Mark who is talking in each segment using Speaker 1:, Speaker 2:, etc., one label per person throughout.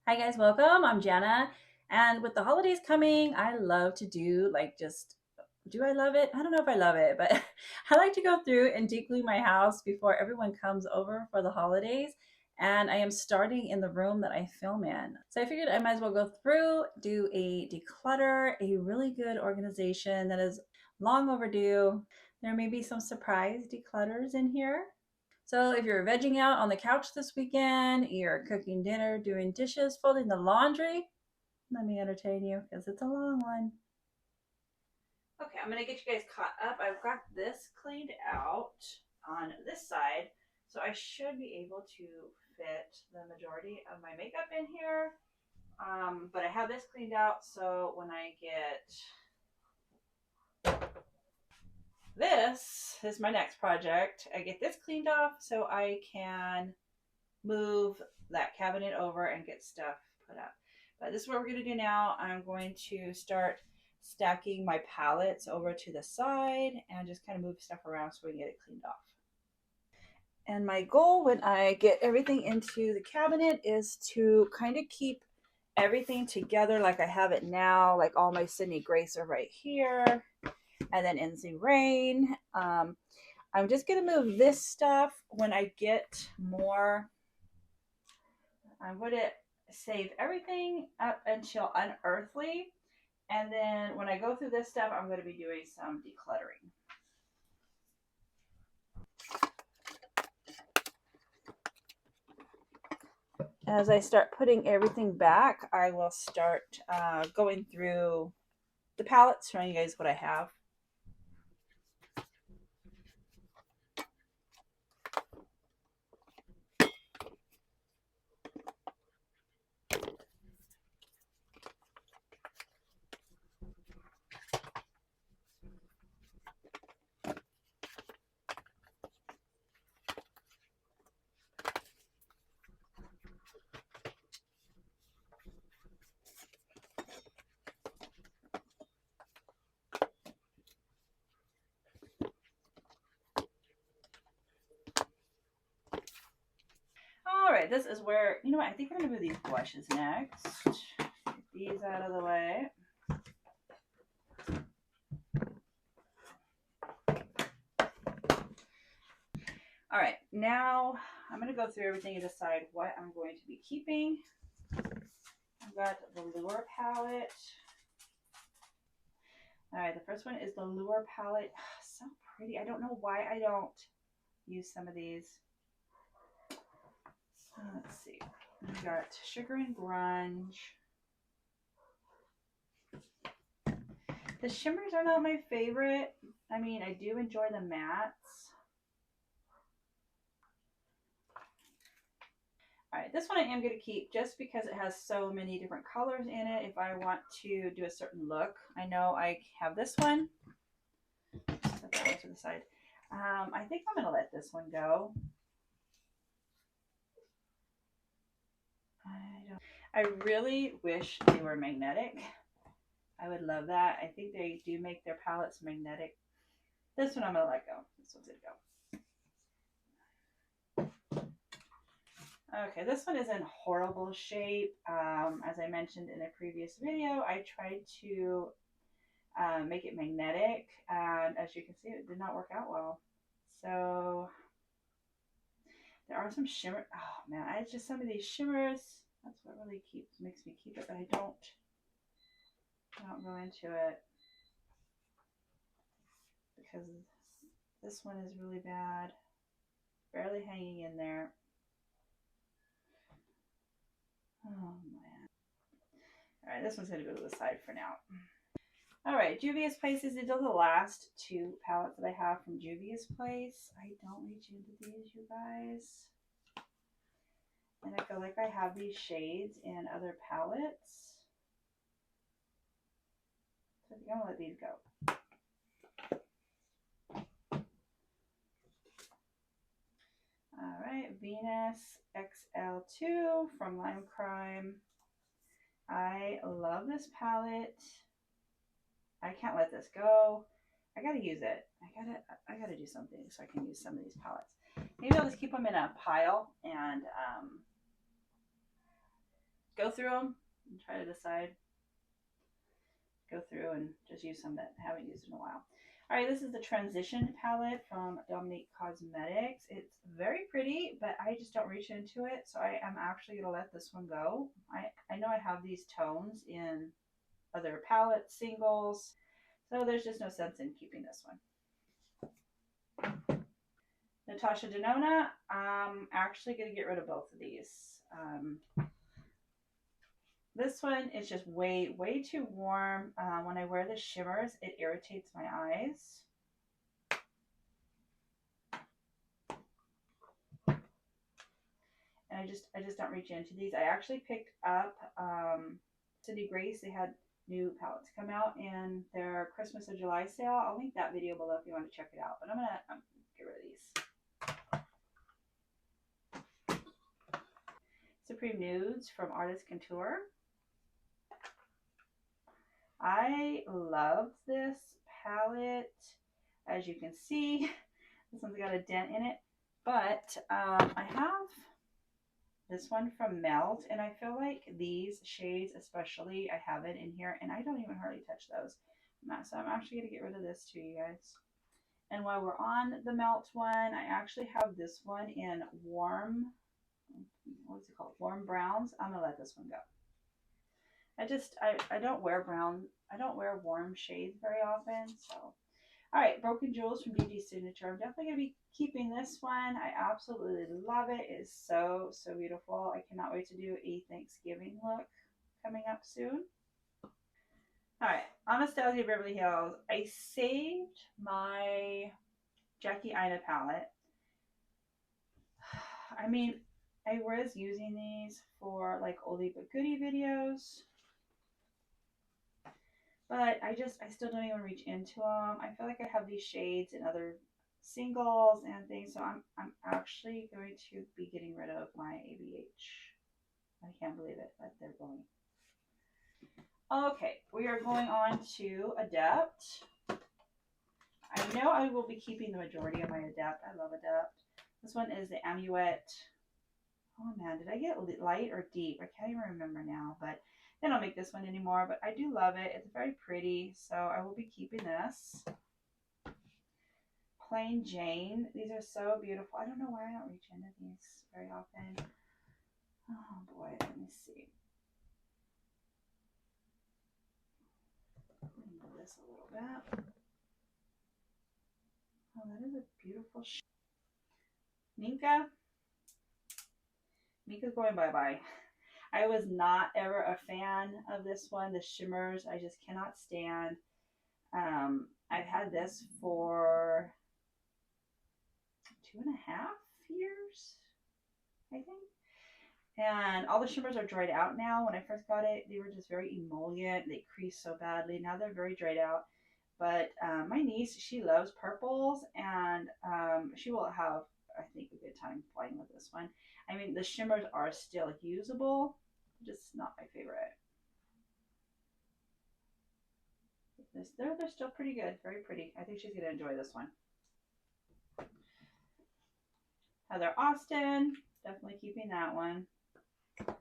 Speaker 1: Hi guys, welcome. I'm Jana. And with the holidays coming, I love to do do I love it? I don't know if I love it, but I like to go through and declutter my house before everyone comes over for the holidays. And I am starting in the room that I film in. So I figured I might as well go through, do a declutter, a really good organization that is long overdue. There may be some surprise declutters in here. So if you're vegging out on the couch this weekend, you're cooking dinner, doing dishes, folding the laundry, let me entertain you because it's a long one. Okay, I'm gonna get you guys caught up. I've got this cleaned out on this side, so I should be able to fit the majority of my makeup in here. But I have this cleaned out, so when I get this is my next project. I get this cleaned off so I can move that cabinet over and get stuff put up. But this is what we're going to do now. I'm going to start stacking my palettes over to the side and just kind of move stuff around so we can get it cleaned off. And my goal when I get everything into the cabinet is to kind of keep everything together like I have it now. Like all my Sydney Grace are right here, and then Ensley Rain. I'm just going to move this stuff when I get more. I'm going to save everything up until Unearthly. And then when I go through this stuff, I'm going to be doing some decluttering. As I start putting everything back, I will start going through the palettes, showing you guys what I have. All right, this is where, you know what, I think we're going to move these blushes next. Get these out of the way. All right, now I'm going to go through everything and decide what I'm going to be keeping. I've got the Lure palette. All right, the first one is the Lure palette. So pretty. I don't know why I don't use some of these. Let's see. We've got Sugar and Grunge. The shimmers are not my favorite. I mean, I do enjoy the mattes. All right, this one I am going to keep just because it has so many different colors in it. If I want to do a certain look, I know I have this one. Set that one to the side. I think I'm going to let this one go. I really wish they were magnetic. I would love that. I think they do make their palettes magnetic. This one I'm going to let go. This one's going to go. Okay, this one is in horrible shape. As I mentioned in a previous video, I tried to make it magnetic, and as you can see, it did not work out well. So there are some shimmer. Oh man, I just some of these shimmers. That's what really makes me keep it, but I don't go into it because this one is really bad, barely hanging in there. Oh man. All right, this one's gonna go to the side for now. All right, Juvia's Place. These are the last two palettes that I have from Juvia's Place. I don't reach into these, you guys. And I feel like I have these shades in other palettes. So I think I'm gonna let these go. All right, Venus XL2 from Lime Crime. I love this palette. I can't let this go. I gotta use it. I gotta do something so I can use some of these palettes. Maybe I'll just keep them in a pile and go through them and try to decide. Go through and just use some that I haven't used in a while. All right, this is the Transition palette from Dominique Cosmetics. It's very pretty, but I just don't reach into it, so I am actually going to let this one go. I know I have these tones in other palette singles, so there's just no sense in keeping this one. Natasha Denona, I'm actually going to get rid of both of these. This one is just way too warm. When I wear the shimmers, it irritates my eyes. And I just don't reach into these. I actually picked up Cindy Grace. They had new palettes come out in their Christmas or July sale. I'll link that video below if you want to check it out. But I'm gonna get rid of these. Supreme Nudes from Artist Contour. I love this palette. As you can see, this one's got a dent in it. But I have this one from Melt, and I feel like these shades especially, I have it in here, and I don't even hardly touch those. So I'm actually going to get rid of this too, you guys. And while we're on the Melt one, I actually have this one in warm, what's it called? Warm browns. I'm going to let this one go. I don't wear brown, I don't wear warm shades very often, so. All right, Broken Jewels from DG Signature. I'm definitely going to be keeping this one. I absolutely love it. It is so beautiful. I cannot wait to do a Thanksgiving look coming up soon. All right, Anastasia Beverly Hills. I saved my Jackie Ina palette. I mean, I was using these for like oldie but goodie videos. But I still don't even reach into them. I feel like I have these shades in other singles and things, so I'm actually going to be getting rid of my ABH. I can't believe it, but they're going. Okay, we are going on to Adept. I know I will be keeping the majority of my Adept. I love Adept. This one is the Amulet. Oh man, did I get light or deep? I can't even remember now, but they don't make this one anymore, but I do love it. It's very pretty, so I will be keeping this. Plain Jane. These are so beautiful. I don't know why I don't reach into these very often. Oh boy, let me see. Move this a little bit. Oh, that is a beautiful shade. Minka. Minka's going bye-bye. I was not ever a fan of this one. The shimmers, I just cannot stand. I've had this for 2.5 years, I think. And all the shimmers are dried out now. When I first got it, they were just very emollient. They creased so badly. Now they're very dried out. But my niece, she loves purples, and she will have, I think, a good time playing with this one. I mean, the shimmers are still usable, just not my favorite. They're still pretty good, very pretty. I think she's going to enjoy this one. Heather Austin, definitely keeping that one. And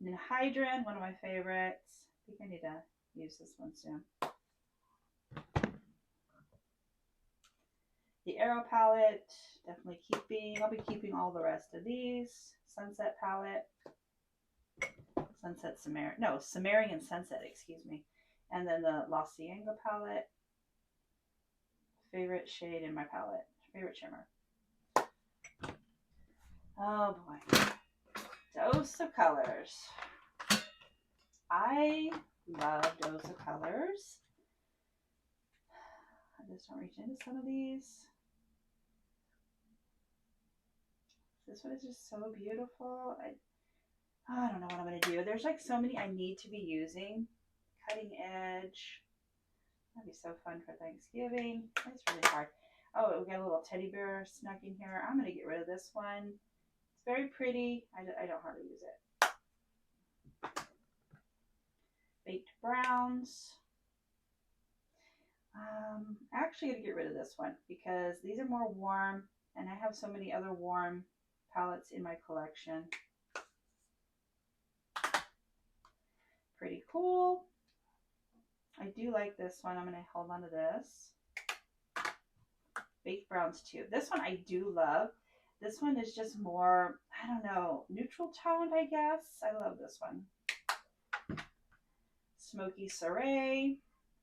Speaker 1: then Hydran, one of my favorites. I think I need to use this one soon. The Arrow palette, definitely keeping. I'll be keeping all the rest of these. Sunset palette. Sunset Sumerian. No, Sumerian Sunset, excuse me. And then the La Cienega palette. Favorite shade in my palette. Favorite shimmer. Oh boy. Dose of Colors. I love Dose of Colors. I just don't reach into some of these. This one is just so beautiful. I don't know what I'm going to do. There's like so many I need to be using. Cutting Edge. That'd be so fun for Thanksgiving. It's really hard. Oh, we got a little teddy bear snuck in here. I'm going to get rid of this one. It's very pretty. I don't hardly use it. Baked Browns. I'm actually going to get rid of this one because these are more warm, and I have so many other warm palettes in my collection. pretty cool. I do like this one. I'm going to hold on to this. Baked browns too. This one I do love. This one is just more, I don't know, neutral toned, I guess. I love this one. Smoky Soiree.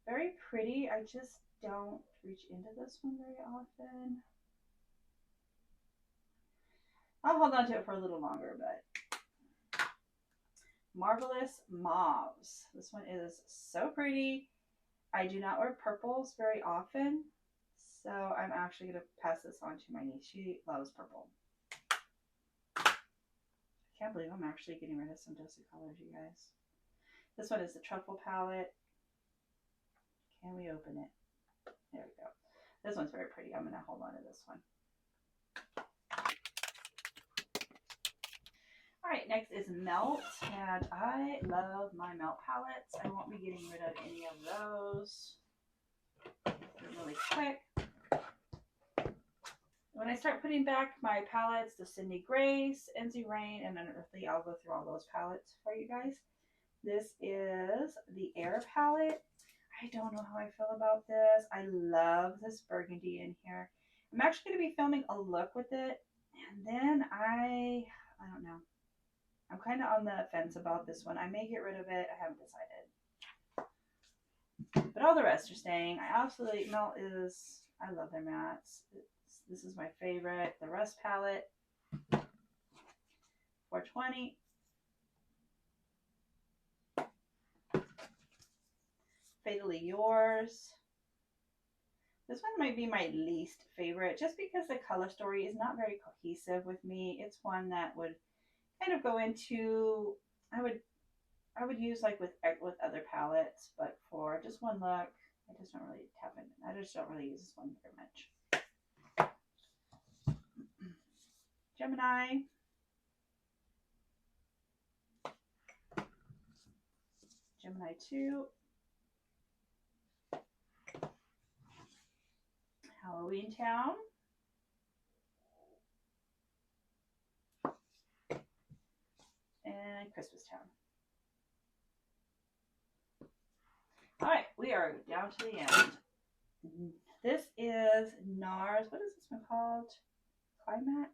Speaker 1: Very pretty. I just don't reach into this one very often. I'll hold on to it for a little longer, but Marvelous Mauves. This one is so pretty. I do not wear purples very often, so I'm actually going to pass this on to my niece. She loves purple. I can't believe I'm actually getting rid of some dusty colors, you guys. This one is the Truffle palette. Can we open it? There we go. This one's very pretty. I'm going to hold on to this one. All right, next is Melt, and I love my Melt palettes. I won't be getting rid of any of those. They're really quick. When I start putting back my palettes, the Sydney Grace, Ensley Rain, and Unearthly, I'll go through all those palettes for you guys. This is the Air palette. I don't know how I feel about this. I love this burgundy in here. I'm actually going to be filming a look with it, and then I don't know. I'm kind of on the fence about this one. I may get rid of it. I haven't decided. But all the rest are staying. I absolutely, Melt is, I love their mattes. This is my favorite. The Rust palette, $4.20. Fatally Yours. This one might be my least favorite just because the color story is not very cohesive with me. It's one that would kind of go into, I would use like with other palettes, but for just one look, I just don't really tap in. I just don't really use this one very much. Gemini. Gemini 2. Halloween Town. And Christmas Town. All right, we are down to the end. This is NARS. What is this one called? Climax?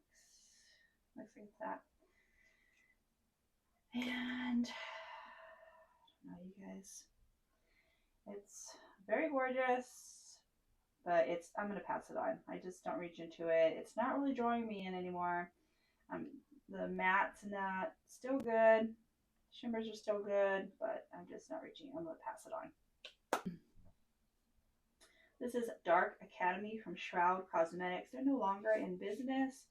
Speaker 1: Looks like that. And I don't know, you guys. It's very gorgeous, but I'm going to pass it on. I just don't reach into it. It's not really drawing me in anymore. The mattes and that, still good. Shimmers are still good, but I'm just not reaching. I'm going to pass it on. This is Dark Academy from Shroud Cosmetics. They're no longer in business.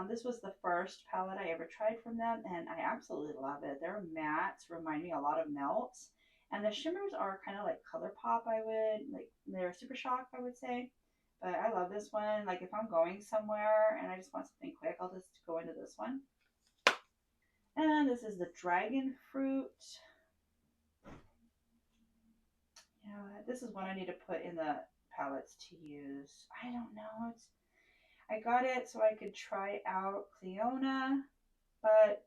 Speaker 1: This was the first palette I ever tried from them, and I absolutely love it. Their mattes remind me a lot of Melts, and the shimmers are kind of like ColourPop. They're Super Shock, I would say. But I love this one. Like if I'm going somewhere and I just want something quick, I'll just go into this one. And this is the Dragon Fruit. Yeah, this is one I need to put in the palettes to use. I don't know. I got it so I could try out Cleona, but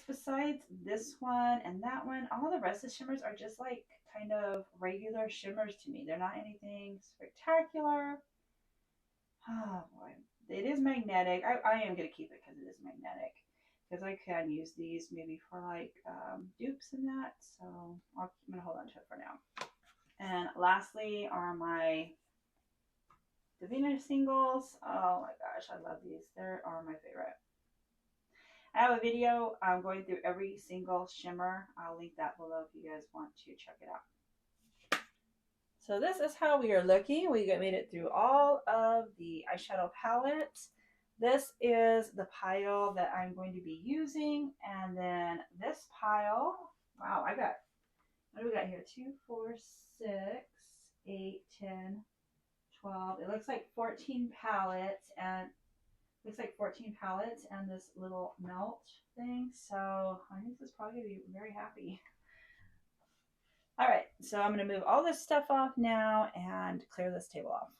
Speaker 1: besides this one and that one, all the rest of the shimmers are just like kind of regular shimmers to me. They're not anything spectacular. Oh boy. It is magnetic. I am going to keep it because it is magnetic. Because I can use these maybe for like dupes and that. So I'm going to hold on to it for now. And lastly are my Davina singles. Oh my gosh, I love these. They are my favorite. I have a video going through every single shimmer. I'll link that below if you guys want to check it out. So this is how we are looking. We made it through all of the eyeshadow palettes. This is the pile that I'm going to be using. And then this pile, wow, what do we got here? 2, 4, 6, 8, 10, 12. It looks like 14 palettes and this little melt thing. So I think this is probably going to be very happy. All right, so I'm going to move all this stuff off now and clear this table off.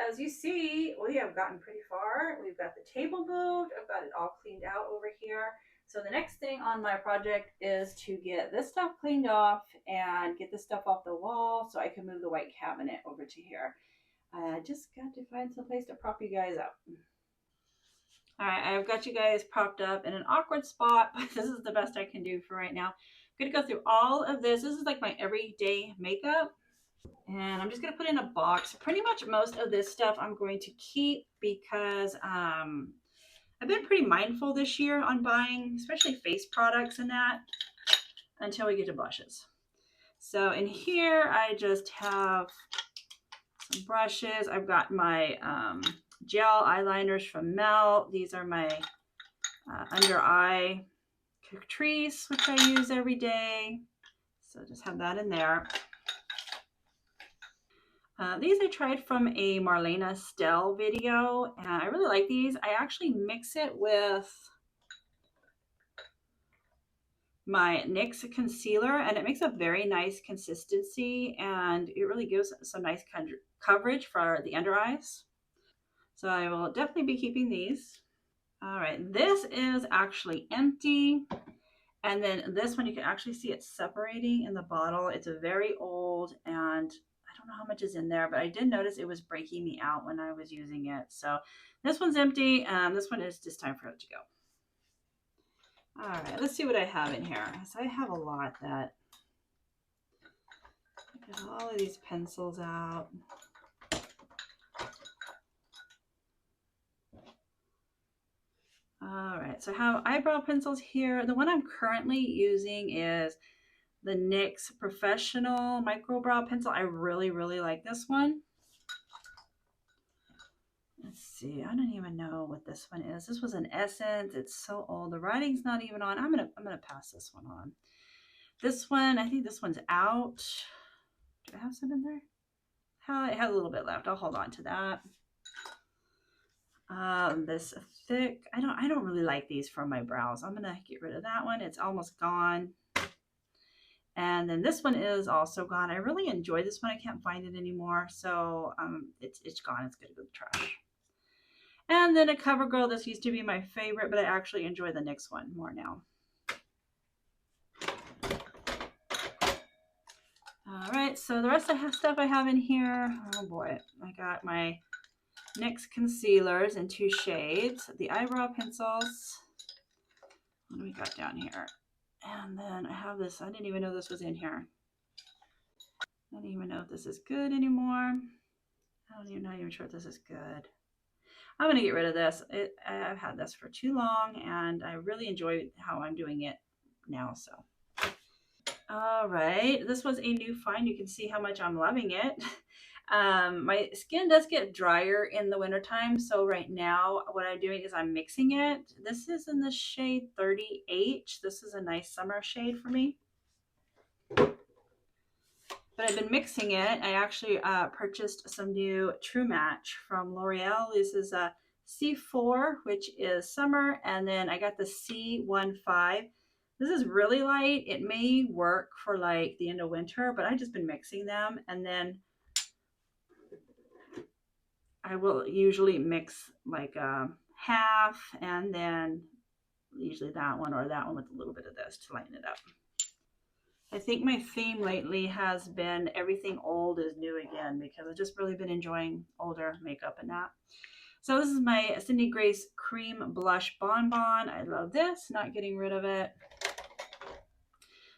Speaker 1: as you see, we have gotten pretty far. We've got the table moved. I've got it all cleaned out over here. So the next thing on my project is to get this stuff cleaned off and get this stuff off the wall so I can move the white cabinet over to here. I just got to find some place to prop you guys up. All right, I've got you guys propped up in an awkward spot, but this is the best I can do for right now. I'm gonna go through all of this. This is like my everyday makeup. And I'm just going to put in a box. Pretty much most of this stuff I'm going to keep because I've been pretty mindful this year on buying, especially face products and that, until we get to blushes. So in here, I just have some brushes. I've got my gel eyeliners from Melt. These are my under eye Catrice, which I use every day. So just have that in there. These I tried from a Marlena Stell video, and I really like these. I actually mix it with my NYX concealer, and it makes a very nice consistency, and it really gives some nice coverage for the under eyes. So I will definitely be keeping these. All right, this is actually empty. And then this one, you can actually see it separating in the bottle. It's a very old, and I don't know how much is in there, but I did notice it was breaking me out when I was using it. So this one's empty, and this one is just time for it to go. All right, let's see what I have in here. So I have a lot that, I got all of these pencils out. All right, so I have eyebrow pencils here. The one I'm currently using is the NYX Professional Micro Brow Pencil. I really, really like this one. Let's see, I don't even know what this one is. This was an Essence. It's so old. The writing's not even on. I'm gonna pass this one on. This one, I think this one's out. Do I have some in there? It has a little bit left. I'll hold on to that. This thick, I don't really like these for my brows. I'm gonna get rid of that one. It's almost gone. And then this one is also gone. I really enjoy this one. I can't find it anymore. So it's gone. It's gonna go to the trash. And then a CoverGirl. This used to be my favorite, but I actually enjoy the NYX one more now. All right, so the rest of the stuff I have in here, oh boy, I got my NYX concealers in 2 shades, the eyebrow pencils. What do we got down here? And then I have this, I didn't even know this was in here. I don't even know if this is good anymore. Not even sure if this is good. I'm gonna get rid of this. I've had this for too long, and I really enjoy how I'm doing it now, so. All right, this was a new find. You can see how much I'm loving it. My skin does get drier in the wintertime, so right now what I'm doing is I'm mixing it. This is in the shade 30H. This is a nice summer shade for me. But I've been mixing it. I actually purchased some new True Match from L'Oreal. This is a C4, which is summer, and then I got the C15. This is really light. It may work for like the end of winter, but I've just been mixing them, and then I will usually mix like half, and then usually that one or that one with a little bit of this to lighten it up. I think my theme lately has been everything old is new again, because I've just really been enjoying older makeup and that. So this is my Cindy Grace Cream Blush Bonbon. I love this, not getting rid of it.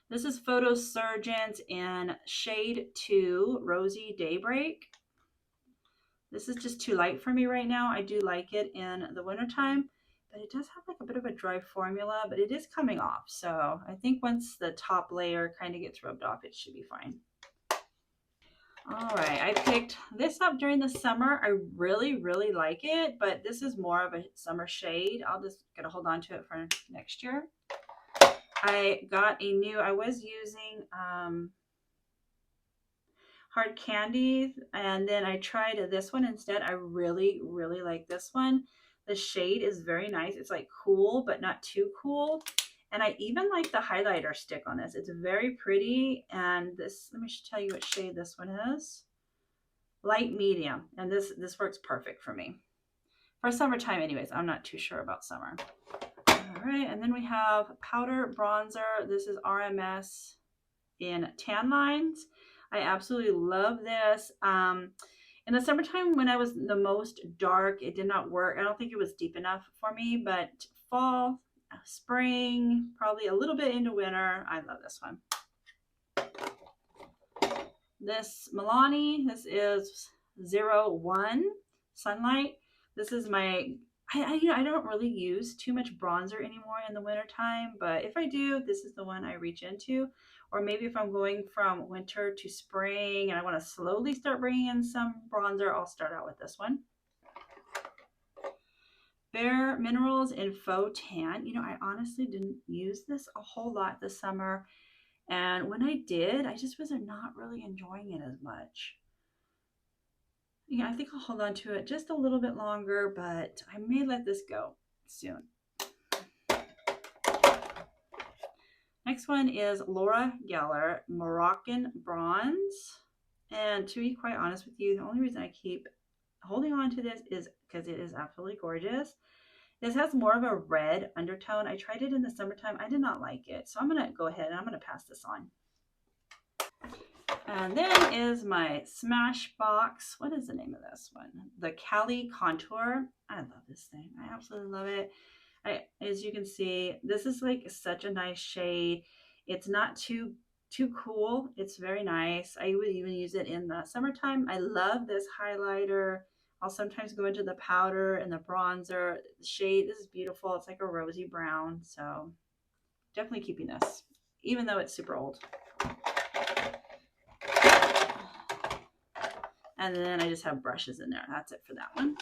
Speaker 1: This is Photo Surgeons in shade 2, Rosy Daybreak. This is just too light for me right now. I do like it in the wintertime, but it does have like a bit of a dry formula, but it is coming off. So I think once the top layer kind of gets rubbed off, it should be fine. All right, I picked this up during the summer. I really, really like it, but this is more of a summer shade. I'll just gotta hold on to it for next year. I got a new, I was using Hard Candy, and then I tried this one instead. I really, really like this one. The shade is very nice. It's like cool, but not too cool. And I even like the highlighter stick on this. It's very pretty. And this, let me tell you what shade this one is. light medium, and this works perfect for me. For summertime anyways, I'm not too sure about summer. All right, and then we have powder bronzer. This is RMS in Tan Lines. I absolutely love this. In the summertime when I was the most dark, it did not work. I don't think it was deep enough for me, but fall, spring, probably a little bit into winter, I love this one. This Milani, this is 01 Sunlight. This is my, I don't really use too much bronzer anymore in the wintertime, but if I do, this is the one I reach into. Or maybe if I'm going from winter to spring and I want to slowly start bringing in some bronzer, I'll start out with this one. Bare Minerals in Faux Tan. You know, I honestly didn't use this a whole lot this summer. And when I did, I just was not really enjoying it as much. Yeah, I think I'll hold on to it just a little bit longer, but I may let this go soon. Next one is Laura Geller Moroccan Bronze. And to be quite honest with you, the only reason I keep holding on to this is because it is absolutely gorgeous. This has more of a red undertone. I tried it in the summertime. I did not like it. So I'm going to go ahead and I'm going to pass this on. And then is my Smashbox. What is the name of this one? The Cali Contour. I love this thing. I absolutely love it. As you can see, this is like such a nice shade. It's not too cool. It's very nice. I would even use it in the summertime. I love this highlighter. I'll sometimes go into the powder and the bronzer. The shade, this is beautiful. It's like a rosy brown. So definitely keeping this, even though it's super old. And then I just have brushes in there. That's it for that one.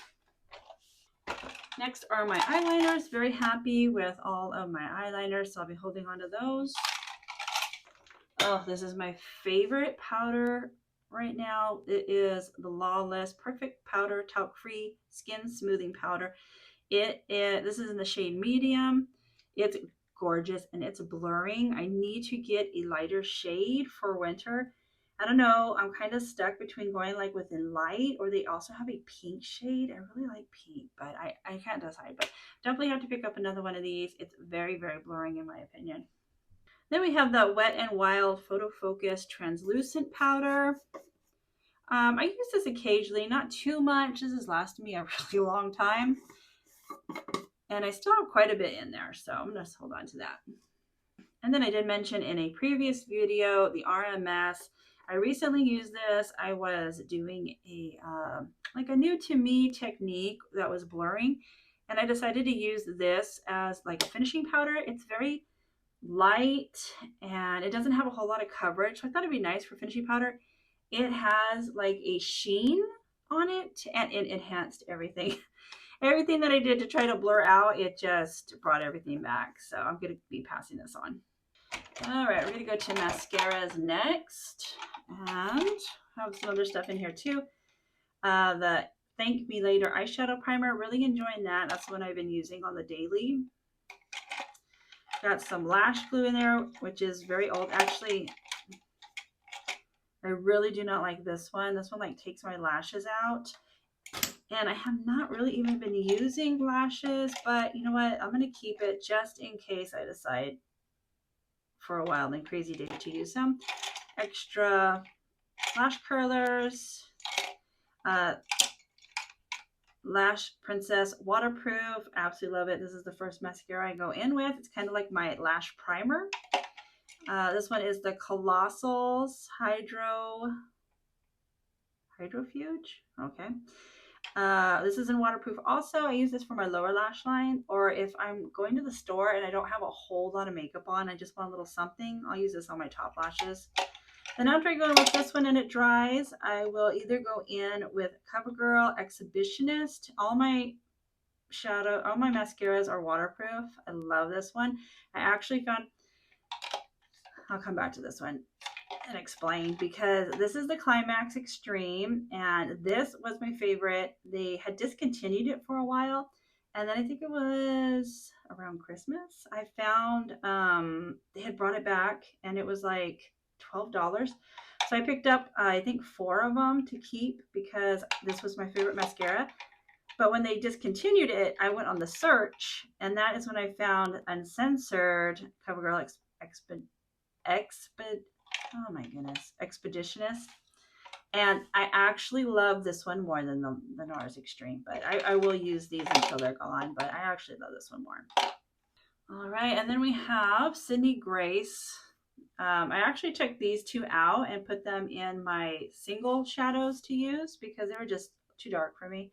Speaker 1: Next are my eyeliners. Very happy with all of my eyeliners, so I'll be holding on to those. Oh, this is my favorite powder right now. It is the Lawless Perfect Powder Talc-Free Skin Smoothing Powder. This is in the shade medium. It's gorgeous and it's blurring. I need to get a lighter shade for winter. I don't know. I'm kind of stuck between going like within light, or they also have a pink shade. I really like pink, but I can't decide. But definitely have to pick up another one of these. It's very, very blurring in my opinion. Then we have the Wet n Wild Photo Focus Translucent Powder. I use this occasionally, not too much. This has lasted me a really long time. And I still have quite a bit in there, so I'm going to hold on to that. And then I did mention in a previous video, the RMS. I recently used this. I was doing like a new to me technique that was blurring. And I decided to use this as like a finishing powder. It's very light and it doesn't have a whole lot of coverage. So I thought it'd be nice for finishing powder. It has like a sheen on it and it enhanced everything. Everything that I did to try to blur out, it just brought everything back. So I'm going to be passing this on. All right, we're going to go to mascaras next. And have some other stuff in here too. The Thank Me Later eyeshadow primer. Really enjoying that. That's what I've been using on the daily. Got some lash glue in there, which is very old. Actually, I really do not like this one. This one like takes my lashes out. And I have not really even been using lashes, but you know what? I'm going to keep it just in case I decide for a wild and crazy day to use them. Extra lash curlers. Lash Princess Waterproof. Absolutely love it. This is the first mascara I go in with. It's kind of like my lash primer. This one is the Colossals Hydrofuge. Okay. This is in waterproof also. I use this for my lower lash line, or if I'm going to the store and I don't have a whole lot of makeup on, I just want a little something, I'll use this on my top lashes. Then after I go in with this one and it dries, I will either go in with CoverGirl Exhibitionist. All my mascaras are waterproof. I love this one. I actually found, I'll come back to this one and explain, because this is the Climax Extreme and this was my favorite. They had discontinued it for a while, and then I think it was around Christmas I found they had brought it back and it was like $12. So I picked up, I think 4 of them to keep because this was my favorite mascara. But when they discontinued it, I went on the search, and that is when I found Uncensored CoverGirl oh my goodness, Expeditionist. And I actually love this one more than the NARS Extreme, but I will use these until they're gone, but I actually love this one more. All right, and then we have Sydney Grace. I actually took these 2 out and put them in my single shadows to use because they were just too dark for me.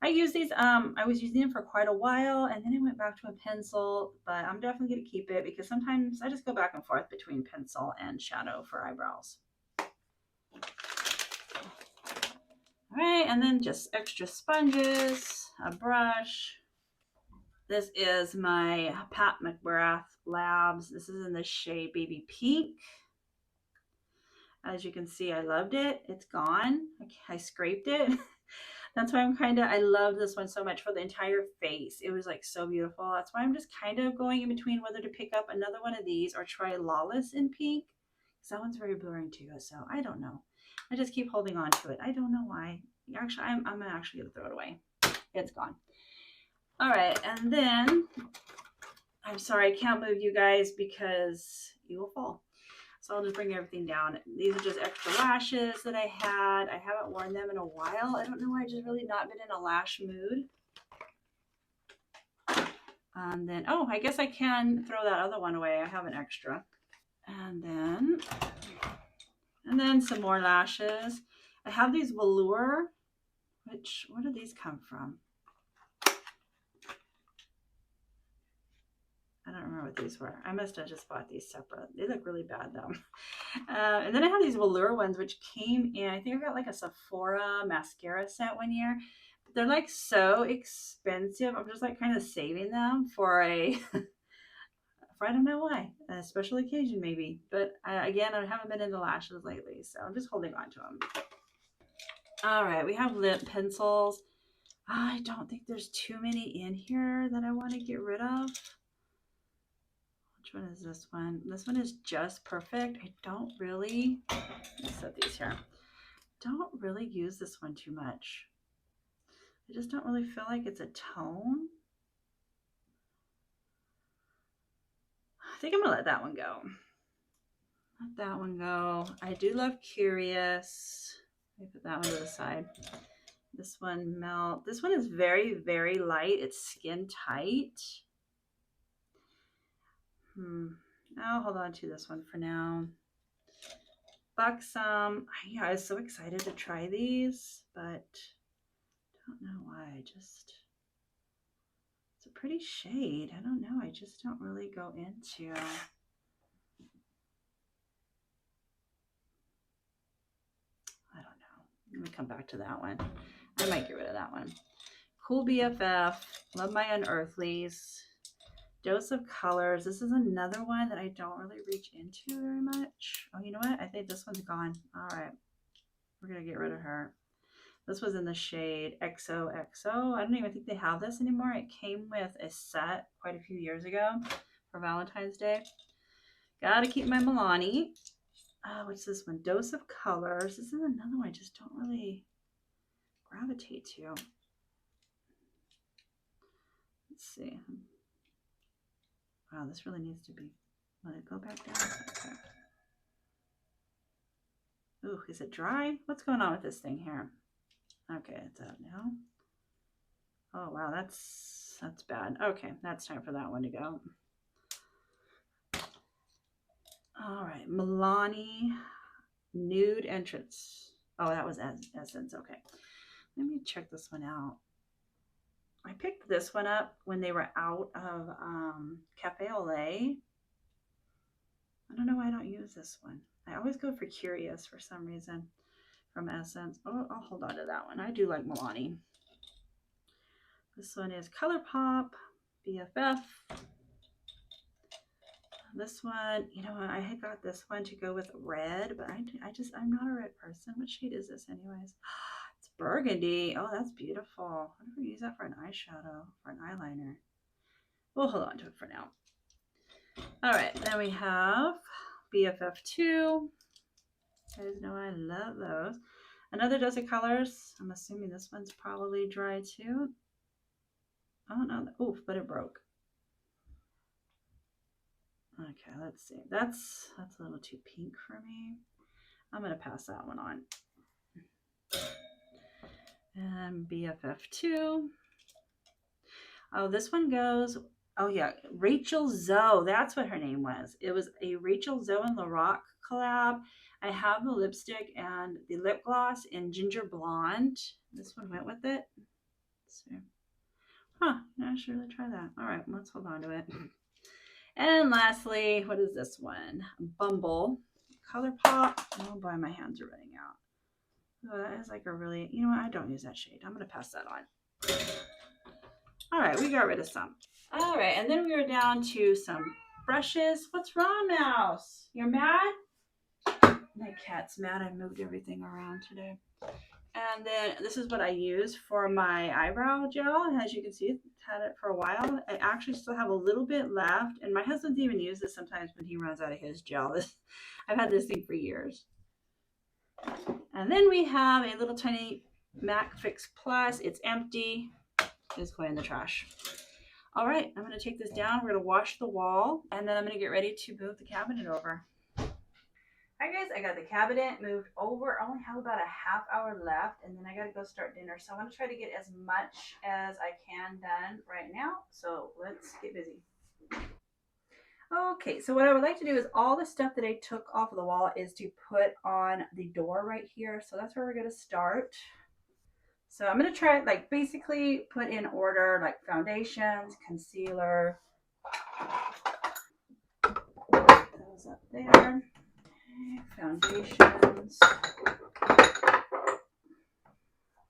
Speaker 1: I use these, I was using them for quite a while, and then I went back to a pencil, but I'm definitely going to keep it because sometimes I just go back and forth between pencil and shadow for eyebrows. All right, and then just extra sponges, a brush. This is my Pat McGrath Labs. This is in the shade Baby Pink. As you can see, I loved it. It's gone. I scraped it. That's why I love this one so much for the entire face. It was like so beautiful. That's why I'm just kind of going in between whether to pick up another one of these or try Lawless in pink. Because that one's very blurring too, so I don't know. I just keep holding on to it. I don't know why. Actually, I'm actually going to throw it away. It's gone. All right, and then, I'm sorry, I can't move you guys because you will fall. So I'll just bring everything down. These are just extra lashes that I had. I haven't worn them in a while. I don't know why, I just really not been in a lash mood. And then, oh, I guess I can throw that other one away. I have an extra. And then some more lashes. I have these velour, which, where did these come from? I don't remember what these were. I must have just bought these separate. They look really bad though. And then I have these velour ones, which came in, I think I got like a Sephora mascara set one year. But they're like so expensive. I'm just like kind of saving them for a, for I don't know why, a special occasion maybe. But again, I haven't been into lashes lately, so I'm just holding on to them. All right, we have lip pencils. I don't think there's too many in here that I want to get rid of. Which one is this one? This one is Just Perfect. I don't really, let's set these here. Don't really use this one too much. I just don't really feel like it's a tone. I think I'm gonna let that one go. Let that one go. I do love Curious. Let me put that one to the side. This one Melt. This one is very, very light. It's skin tight. I'll hold on to this one for now. Buxom. Yeah, I was so excited to try these, but I don't know why. It's a pretty shade. I don't know. I just don't really go into. I don't know. Let me come back to that one. I might get rid of that one. Cool BFF. Love my Unearthlies. Dose of Colors. This is another one that I don't really reach into very much. Oh, you know what? I think this one's gone. All right. We're going to get rid of her. This was in the shade XOXO. I don't even think they have this anymore. It came with a set quite a few years ago for Valentine's Day. Gotta keep my Milani. What's this one? Dose of Colors. This is another one I just don't really gravitate to. Let's see. Wow, this really needs to be, let it go back down. Okay. Ooh, is it dry? What's going on with this thing here? Okay, it's out now. Oh wow, that's bad. Okay, that's time for that one to go. All right, Milani Nude Entrance. Oh, that was Essence. Okay, let me check this one out. I picked this one up when they were out of Cafe Olay. I don't know why I don't use this one. I always go for Curious for some reason from Essence. Oh, I'll hold on to that one. I do like Milani. This one is ColourPop BFF. This one, you know, I had got this one to go with red, but I'm not a red person. What shade is this anyways? It's burgundy. Oh, that's beautiful. I wonder if we use that for an eyeshadow, for an eyeliner. We'll hold on to it for now. All right, then we have BFF2. You guys know I love those. Another dozen colors. I'm assuming this one's probably dry too. Oh no, oof, but it broke. Okay, let's see. That's a little too pink for me. I'm gonna pass that one on. And BFF2. Oh, this one goes, oh yeah, Rachel Zoe. That's what her name was. It was a Rachel Zoe and LaRock collab. I have the lipstick and the lip gloss in Ginger Blonde. This one went with it. So, huh, I should really try that. All right, let's hold on to it. And lastly, what is this one? Bumble Color Pop. Oh boy, my hands are running out. Oh, that is like a really, you know what? I don't use that shade. I'm going to pass that on. All right, we got rid of some. All right, and then we are down to some brushes. What's wrong, Mouse? You're mad? My cat's mad. I moved everything around today. And then this is what I use for my eyebrow gel. As you can see, I've had it for a while. I actually still have a little bit left, and my husband's even used this sometimes when he runs out of his gel. I've had this thing for years. And then we have a little tiny MAC Fix Plus. It's empty. It's going in the trash. All right, I'm going to take this down. We're going to wash the wall, and then I'm going to get ready to move the cabinet over. All right, guys, I got the cabinet moved over. I only have about a half hour left, and then I got to go start dinner. So I'm going to try to get as much as I can done right now. So let's get busy. Okay, so what I would like to do is all the stuff that I took off of the wall is to put on the door right here. So that's where we're going to start. So I'm going to try, like, basically put in order, like, foundations, concealer. Those up there. Foundations,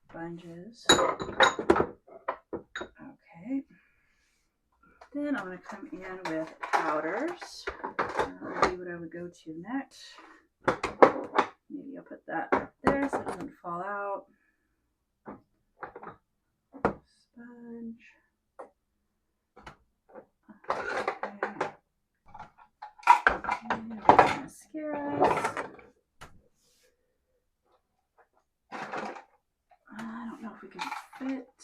Speaker 1: sponges. Okay. Then I'm going to come in with powders. See what I would go to next. Maybe I'll put that up there so it doesn't fall out. Sponge. Okay. Mascaras. I don't know if we can fit.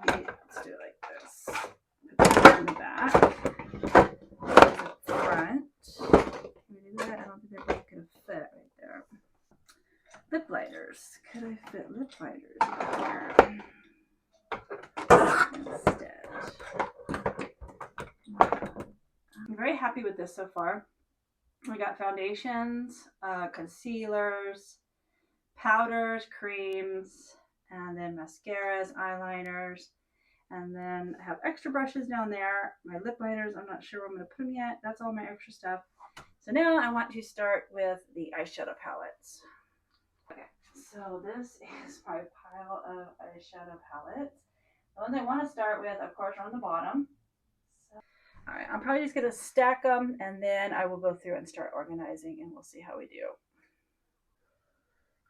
Speaker 1: Maybe let's do it like this. Put that in the back. The front. Can we do that? I don't think they're both gonna fit right there. Lip liners. Could I fit lip liners in there? Instead. I'm very happy with this so far. We got foundations, concealers, powders, creams, and then mascaras, eyeliners, and then I have extra brushes down there. My lip liners, I'm not sure where I'm going to put them yet. That's all my extra stuff. So now I want to start with the eyeshadow palettes. Okay, so this is my pile of eyeshadow palettes. The ones I want to start with, of course, are on the bottom. So, all right, I'm probably just going to stack them, and then I will go through and start organizing, and we'll see how we do.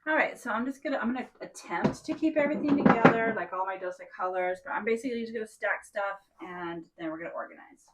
Speaker 1: All right, so I'm gonna attempt to keep everything together, like all my dose of colors, but I'm basically just gonna stack stuff, and then we're gonna organize.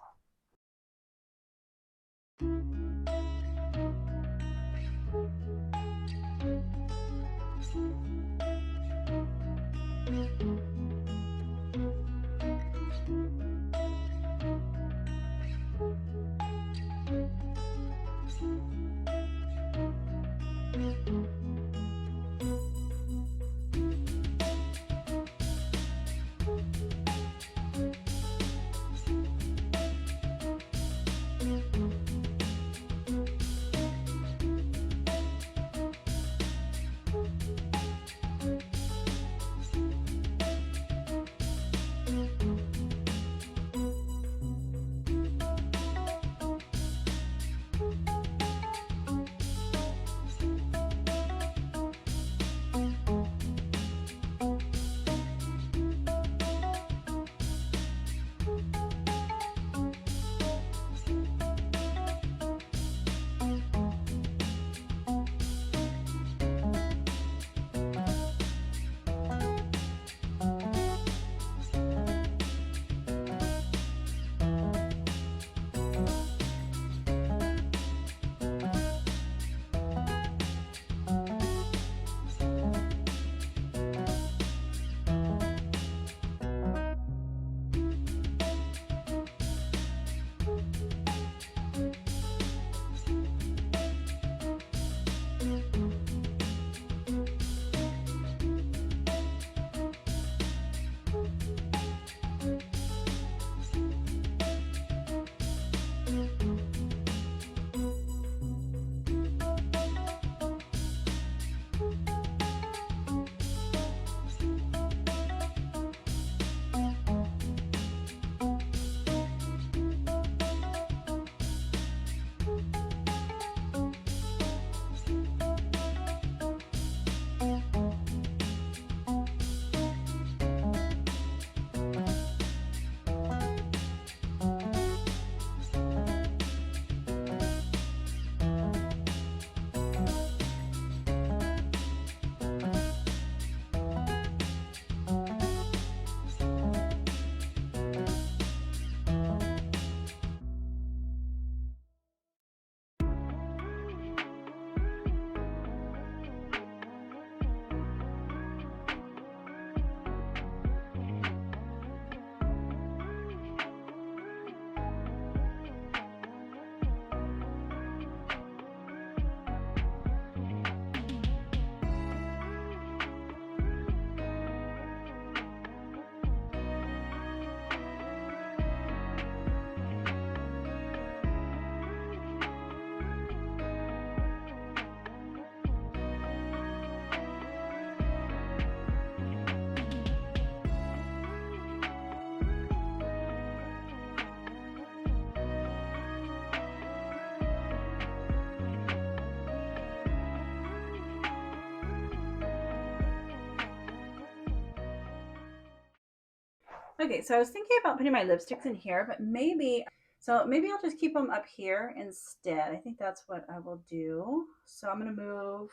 Speaker 1: Okay, so I was thinking about putting my lipsticks in here, but maybe I'll just keep them up here instead. I think that's what I will do. So I'm going to move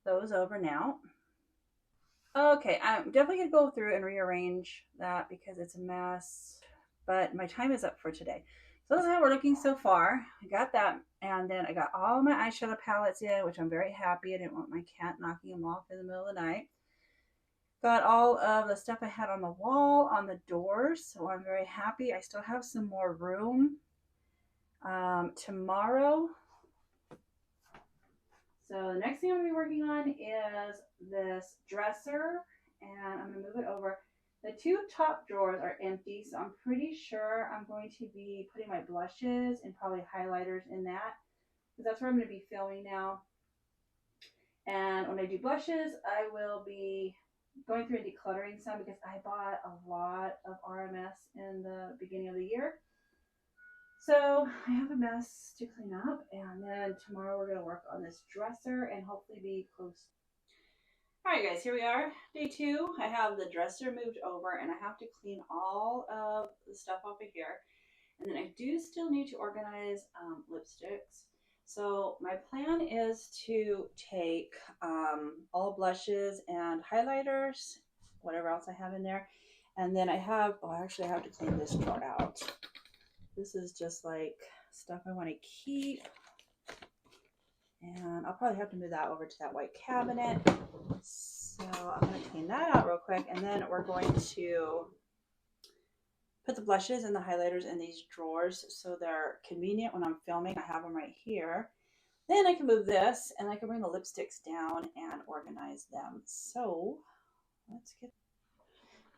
Speaker 1: those over now. Okay, I'm definitely going to go through and rearrange that because it's a mess, but my time is up for today. So this is how we're looking so far. I got that, and then I got all my eyeshadow palettes in, which I'm very happy. I didn't want my cat knocking them off in the middle of the night. Got all of the stuff I had on the wall, on the doors, so I'm very happy. I still have some more room tomorrow. So the next thing I'm going to be working on is this dresser, and I'm going to move it over. The two top drawers are empty, so I'm pretty sure I'm going to be putting my blushes and probably highlighters in that, because that's where I'm going to be filming now. And when I do blushes, I will be going through and decluttering some because I bought a lot of RMS in the beginning of the year. So I have a mess to clean up, and then tomorrow we're going to work on this dresser and hopefully be close. All right, guys, here we are, day 2. I have the dresser moved over, and I have to clean all of the stuff off of here. And then I do still need to organize lipsticks. So my plan is to take all blushes and highlighters, whatever else I have in there. And then I have, actually I have to clean this drawer out. This is just like stuff I want to keep. And I'll probably have to move that over to that white cabinet. So I'm going to clean that out real quick. And then we're going to put the blushes and the highlighters in these drawers so they're convenient when I'm filming. I have them right here. Then I can move this and I can bring the lipsticks down and organize them. So let's get.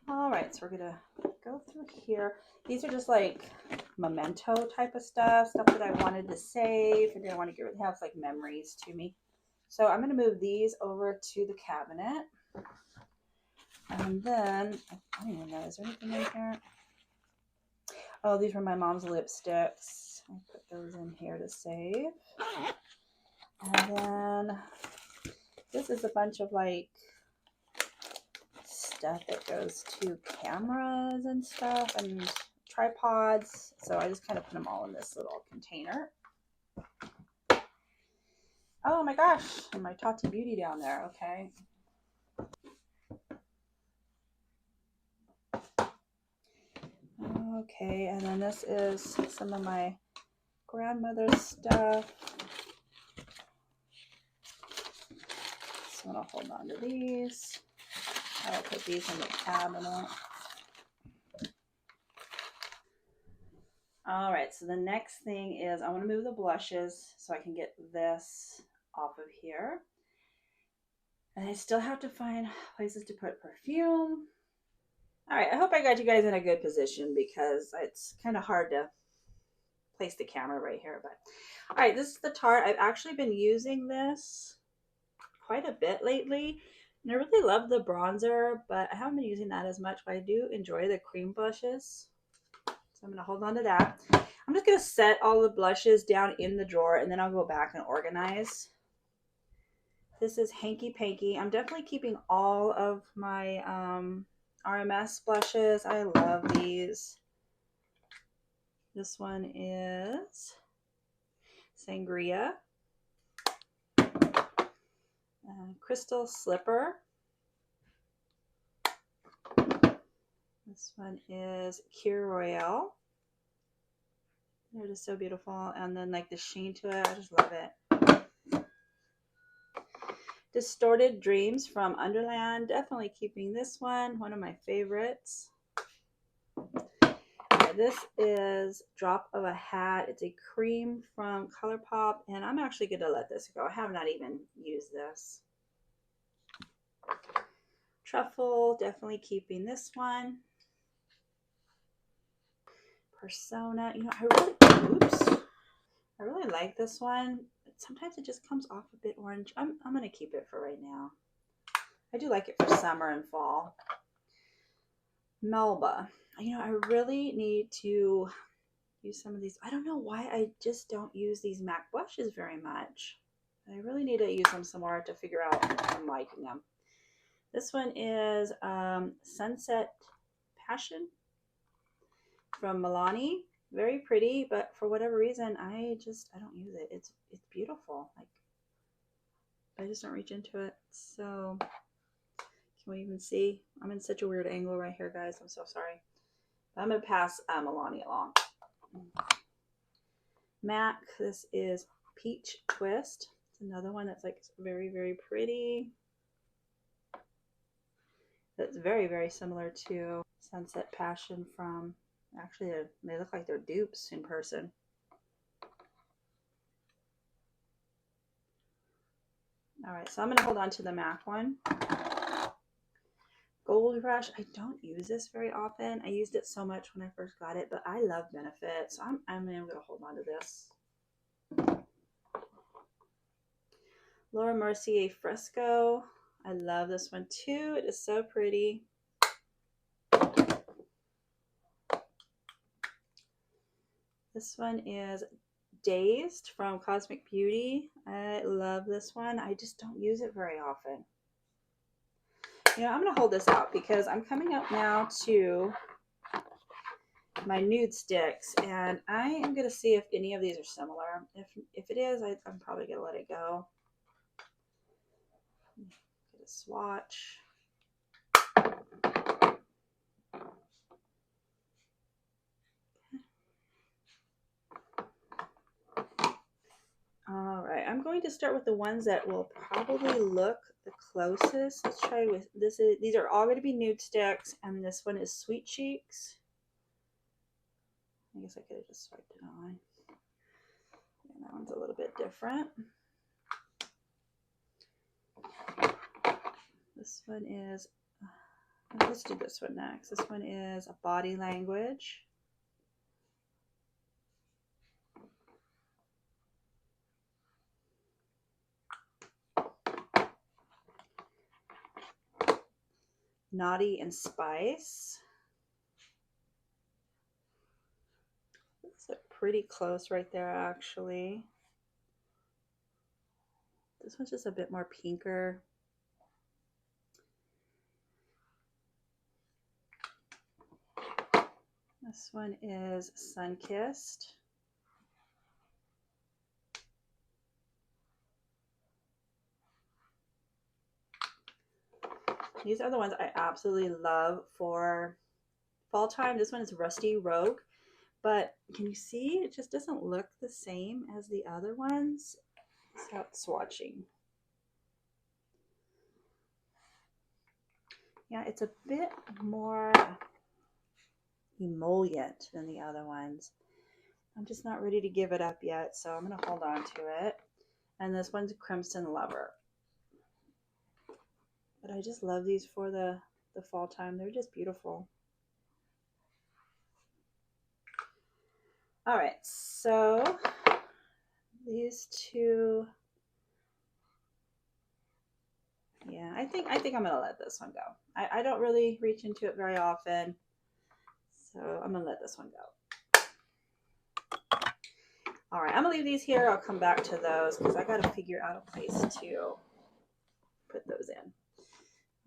Speaker 1: All right, so we're gonna go through here. These are just like memento type of stuff that I wanted to save. I didn't want to get rid of, have like memories to me. So I'm gonna move these over to the cabinet. And then, I don't even know, is there anything in here? Oh, these were my mom's lipsticks. I put those in here to save. And then this is a bunch of like stuff that goes to cameras and stuff and tripods. So I just kind of put them all in this little container. Oh my gosh, and my Tati Beauty down there, okay. Okay, and then this is some of my grandmother's stuff. So I'm gonna hold on to these. I'll put these in the cabinet. All right, so the next thing is I want to move the blushes so I can get this off of here. And I still have to find places to put perfume. All right, I hope I got you guys in a good position because it's kind of hard to place the camera right here. But all right, this is the Tarte. I've actually been using this quite a bit lately. And I really love the bronzer, but I haven't been using that as much, but I do enjoy the cream blushes. So I'm going to hold on to that. I'm just going to set all the blushes down in the drawer, and then I'll go back and organize. This is Hanky Panky. I'm definitely keeping all of my RMS blushes. I love these. This one is Sangria. Crystal Slipper. This one is Cure Royale. They're just so beautiful. And then like the sheen to it, I just love it. Distorted Dreams from Underland. Definitely keeping this one of my favorites. This is Drop of a Hat. It's a cream from ColourPop, and I'm actually going to let this go. I have not even used this. Truffle, definitely keeping this one. Persona, you know, I really like this one. But sometimes it just comes off a bit orange. I'm going to keep it for right now. I do like it for summer and fall. Melba. You know, I really need to use some of these. I don't know why I just don't use these MAC blushes very much. I really need to use them some more to figure out if I'm liking them. This one is Sunset Passion from Milani. Very pretty, but for whatever reason, I don't use it. It's beautiful. Like, I just don't reach into it. So, can we even see? I'm in such a weird angle right here, guys. I'm so sorry. I'm going to pass Milani along. MAC, this is Peach Twist. It's another one that's like very, very pretty. That's very, very similar to Sunset Passion from, actually, they look like they're dupes in person. All right, so I'm going to hold on to the MAC one. Gold Rush, I don't use this very often. I used it so much when I first got it, but I love Benefit, so I'm going to hold on to this. Laura Mercier Fresco. I love this one too. It is so pretty. This one is Dazed from Cosmic Beauty. I love this one. I just don't use it very often. You know, I'm going to hold this out because I'm coming up now to my nude sticks, and I am going to see if any of these are similar. If it is, I'm probably going to let it go. Get a swatch. All right, I'm going to start with the ones that will probably look the closest. Let's try with this. These are all going to be nude sticks, and this one is Sweet Cheeks. I guess I could have just swiped it on. And that one's a little bit different. This one is, let's do this one next. This one is a Body Language. Naughty and Spice. It's pretty close right there, actually. This one's just a bit more pinker. This one is Sunkissed. These are the ones I absolutely love for fall time. This one is Rusty Rogue, but can you see it just doesn't look the same as the other ones? Without swatching. Yeah, it's a bit more emollient than the other ones. I'm just not ready to give it up yet, so I'm going to hold on to it. And this one's Crimson Lover. But I just love these for the fall time. They're just beautiful. All right, so these two, yeah, I think I'm gonna let this one go. I don't really reach into it very often, so I'm gonna let this one go. All right, I'm gonna leave these here. I'll come back to those because I gotta figure out a place to put those in.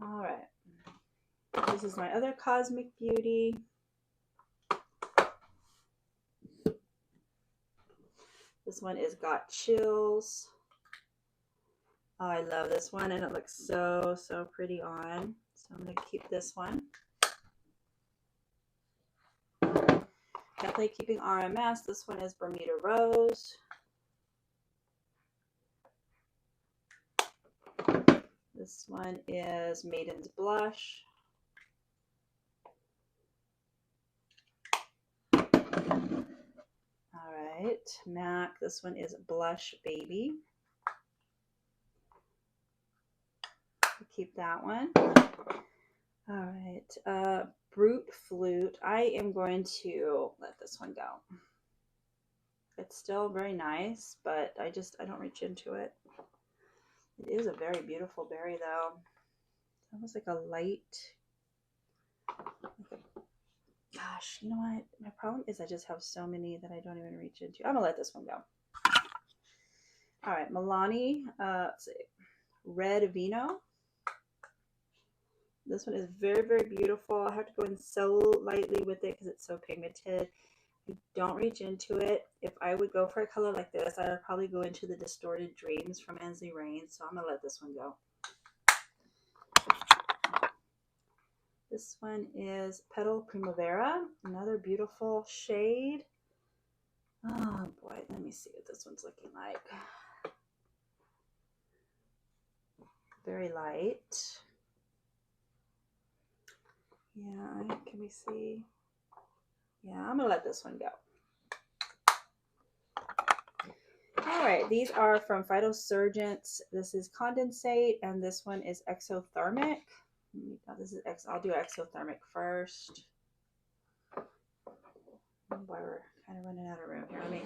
Speaker 1: All right, this is my other Cosmic Beauty. This one is Got Chills. Oh, I love this one, and it looks so, so pretty on. So I'm going to keep this one. Definitely keeping RMS. This one is Bermuda Rose. This one is Maiden's Blush. All right, MAC. This one is Blush Baby. Keep that one. All right, Brute Flute. I am going to let this one go. It's still very nice, but I don't reach into it. It is a very beautiful berry, though. It's almost like a light. Gosh, you know what? My problem is I just have so many that I don't even reach into. I'm gonna let this one go. All right, Milani. Let's see, Red Vino. This one is very, very beautiful. I have to go in so lightly with it because it's so pigmented. I don't reach into it. If I would go for a color like this, I would probably go into the Distorted Dreams from Ensley, so I'm going to let this one go. This one is Petal Primavera, another beautiful shade. Oh boy, let me see what this one's looking like. Very light. Yeah, can we see? Yeah, I'm gonna let this one go. All right, these are from Phytosurgents. This is Condensate, and this one is Exothermic. This is I'll do Exothermic first. Boy, we're kind of running out of room here. Let me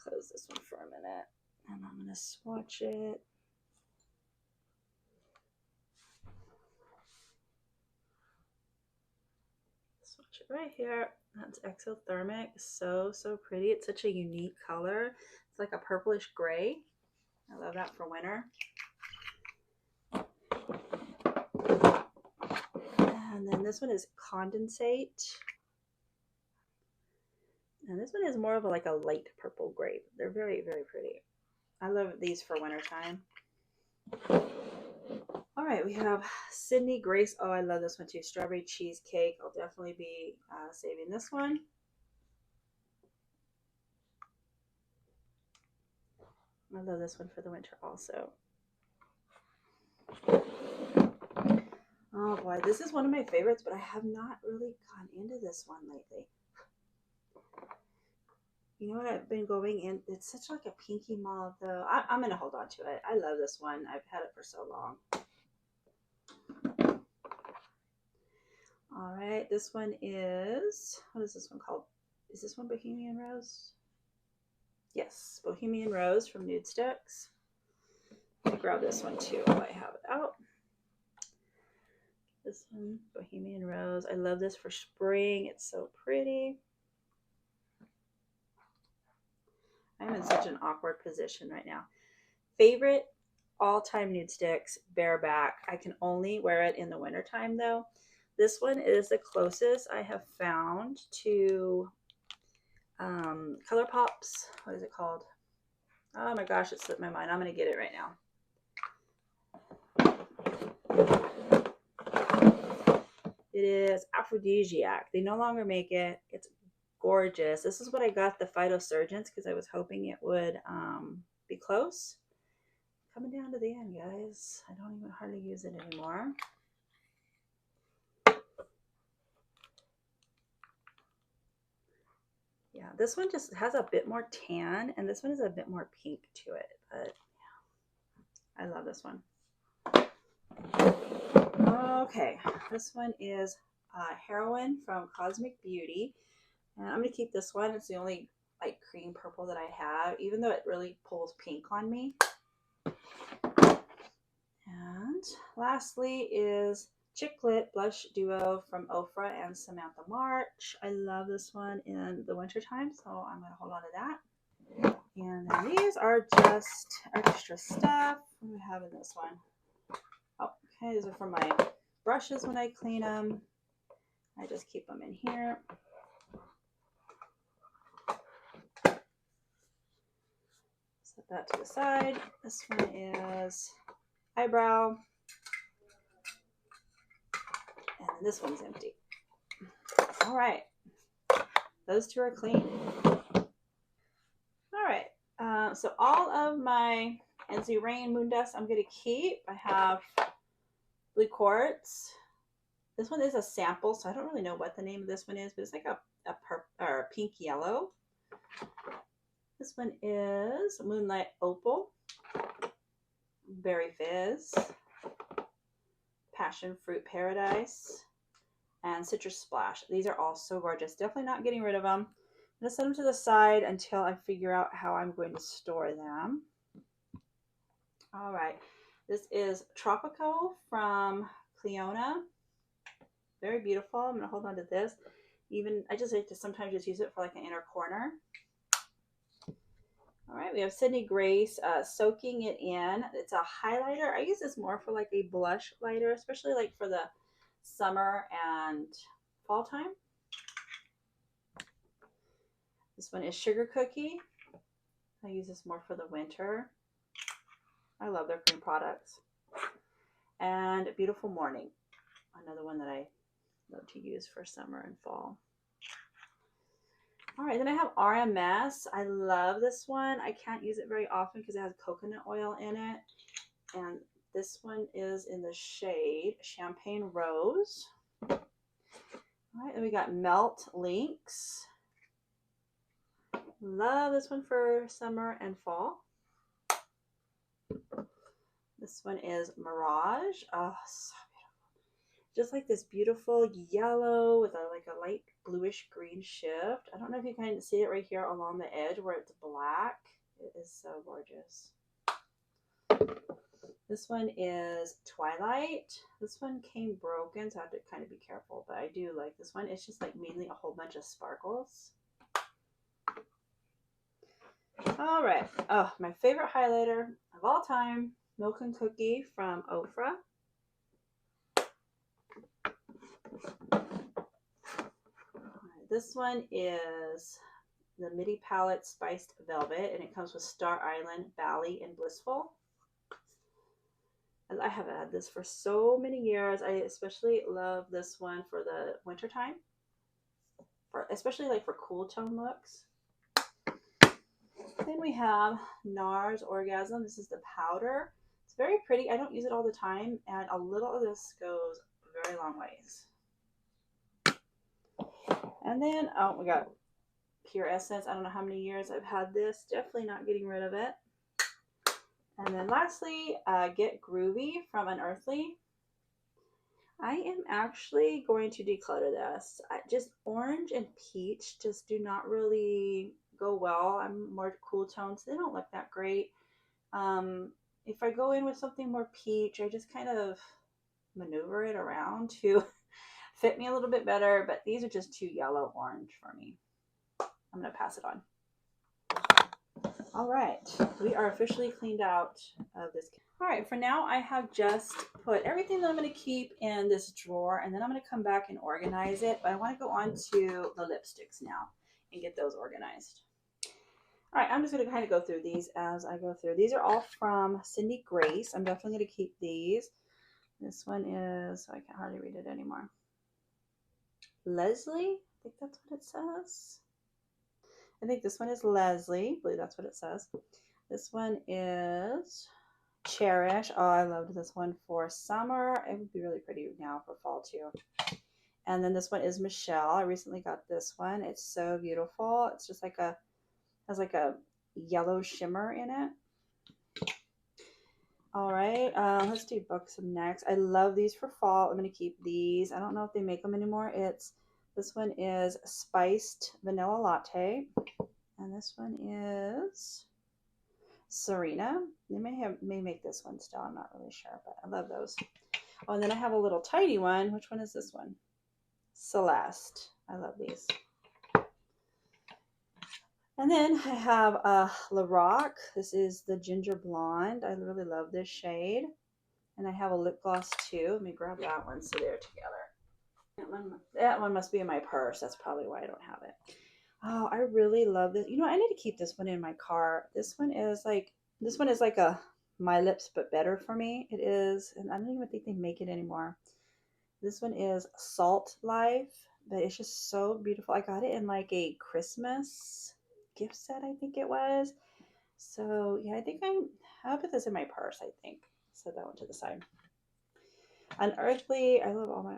Speaker 1: close this one for a minute, and I'm gonna swatch it. Swatch it right here. That's Exothermic. So pretty. It's such a unique color. It's like a purplish gray. I love that for winter. And then this one is Condensate. And this one is more of like a light purple gray. They're very, very pretty. I love these for wintertime. All right, we have Sydney Grace. Oh, I love this one too. Strawberry Cheesecake. I'll definitely be saving this one. I love this one for the winter also. Oh boy, this is one of my favorites, but I have not really gone into this one lately. You know what I've been going in? It's such like a pinky mauve though. I'm going to hold on to it. I love this one. I've had it for so long. All right, this one is, what is this one called? Is this one Bohemian Rose? Yes, Bohemian Rose from Nude Sticks. Let me grab this one too while I have it out. This one, Bohemian Rose. I love this for spring. It's so pretty. I'm in such an awkward position right now. Favorite all-time Nude Sticks, Bareback. I can only wear it in the wintertime though. This one is the closest I have found to ColourPop's. What is it called? Oh my gosh, it slipped my mind. I'm going to get it right now. It is Aphrodisiac. They no longer make it. It's gorgeous. This is what I got the Phytosurgents because I was hoping it would be close. Coming down to the end, guys. I don't even hardly use it anymore. Yeah, this one just has a bit more tan, and this one is a bit more pink to it. But yeah, I love this one. Okay, this one is Heroine from Cosmic Beauty. And I'm going to keep this one. It's the only like cream purple that I have, even though it really pulls pink on me. And lastly is Chick Lit Blush Duo from Ofra and Samantha March. I love this one in the wintertime, so I'm going to hold on to that. And then these are just extra stuff. What do we have in this one? Oh, okay, these are for my brushes when I clean them. I just keep them in here. Set that to the side. This one is eyebrow. And then this one's empty. All right. Those two are clean. All right. So all of my Ensley Rain Moon Dust I'm going to keep. I have Blue Quartz. This one is a sample, so I don't really know what the name of this one is, but it's like a pink yellow. This one is Moonlight Opal, Berry Fizz, Passion Fruit Paradise, and Citrus Splash. These are all so gorgeous. Definitely not getting rid of them. I'm going to set them to the side until I figure out how I'm going to store them. All right. This is Tropico from Cleona. Very beautiful. I'm going to hold on to this. I just like to sometimes just use it for like an inner corner. All right, we have Sydney Grace Soaking It In. It's a highlighter. I use this more for like a blush lighter, especially like for the summer and fall time. This one is Sugar Cookie. I use this more for the winter. I love their cream products. And Beautiful Morning, another one that I love to use for summer and fall. All right, then I have RMS. I love this one. I can't use it very often because it has coconut oil in it. And this one is in the shade Champagne Rose. All right, then we got Melt Links. Love this one for summer and fall. This one is Mirage. Oh, so beautiful. Just like this beautiful yellow with like a light bluish green shift. I don't know if you can see it right here along the edge where it's black. It is so gorgeous. This one is Twilight. This one came broken, so I have to kind of be careful, but I do like this one. It's just like mainly a whole bunch of sparkles. All right. Oh, my favorite highlighter of all time, Milk and Cookie from Ofra. This one is the Midi Palette Spiced Velvet, and it comes with Star Island, Bali, and Blissful. I have had this for so many years. I especially love this one for the winter time, especially like for cool tone looks. Then we have NARS Orgasm. This is the powder. It's very pretty. I don't use it all the time, and a little of this goes a very long ways. And then, oh, we got Pure Essence. I don't know how many years I've had this. Definitely not getting rid of it. And then lastly, Get Groovy from Unearthly. I am actually going to declutter this. Just orange and peach just do not really go well. I'm more cool tones. They don't look that great. If I go in with something more peach, I just kind of maneuver it around to fit me a little bit better. But these are just too yellow orange for me. I'm going to pass it on. All right, we are officially cleaned out of this. All right, for now I have just put everything that I'm going to keep in this drawer, and then I'm going to come back and organize it. But I want to go on to the lipsticks now and get those organized. All right, I'm just going to kind of go through these as I go through. These are all from Cindy Grace. I'm definitely going to keep these. This one is, I can hardly read it anymore. Leslie, I think that's what it says. I think this one is Leslie. I believe that's what it says. This one is Cherish. Oh, I loved this one for summer. It would be really pretty now for fall too. And then this one is Michelle. I recently got this one. It's so beautiful. It's just like has like a yellow shimmer in it. All right, let's do Buxom next. I love these for fall. I'm going to keep these. I don't know if they make them anymore. This one is Spiced Vanilla Latte. And this one is Serena. They may make this one still. I'm not really sure, but I love those. Oh, and then I have a little tiny one. Which one is this one? Celeste. I love these. And then I have La Rock. This is the Ginger Blonde. I really love this shade. And I have a lip gloss too. Let me grab that one so they're together. That one must be in my purse. That's probably why I don't have it. Oh, I really love this. You know, I need to keep this one in my car. This one is like a My Lips but better for me. It is, and I don't even think they make it anymore. This one is Salt Life, but it's just so beautiful. I got it in like a Christmas gift set, I think it was. So yeah, I'll put this in my purse, I think. Set that one to the side. Unearthly, I love all my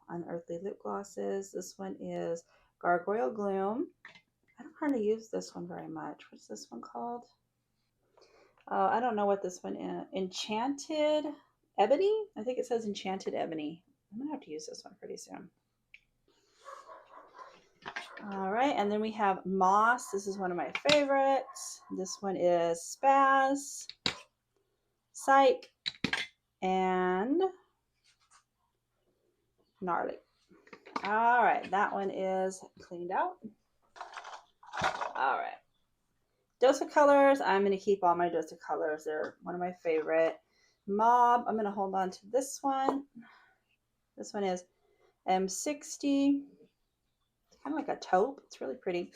Speaker 1: Unearthly lip glosses. This one is Gargoyle Gloom. I don't hardly use this one very much. What's this one called? I don't know what this one is. Enchanted Ebony? I think it says Enchanted Ebony. I'm going to have to use this one pretty soon. All right, and then we have Moss. This is one of my favorites. This one is Spaz, Psych, and Gnarly. All right, that one is cleaned out. All right. Dose of Colors. I'm going to keep all my Dose of Colors. They're one of my favorite. Mob. I'm going to hold on to this one. This one is M60. It's kind of like a taupe. It's really pretty.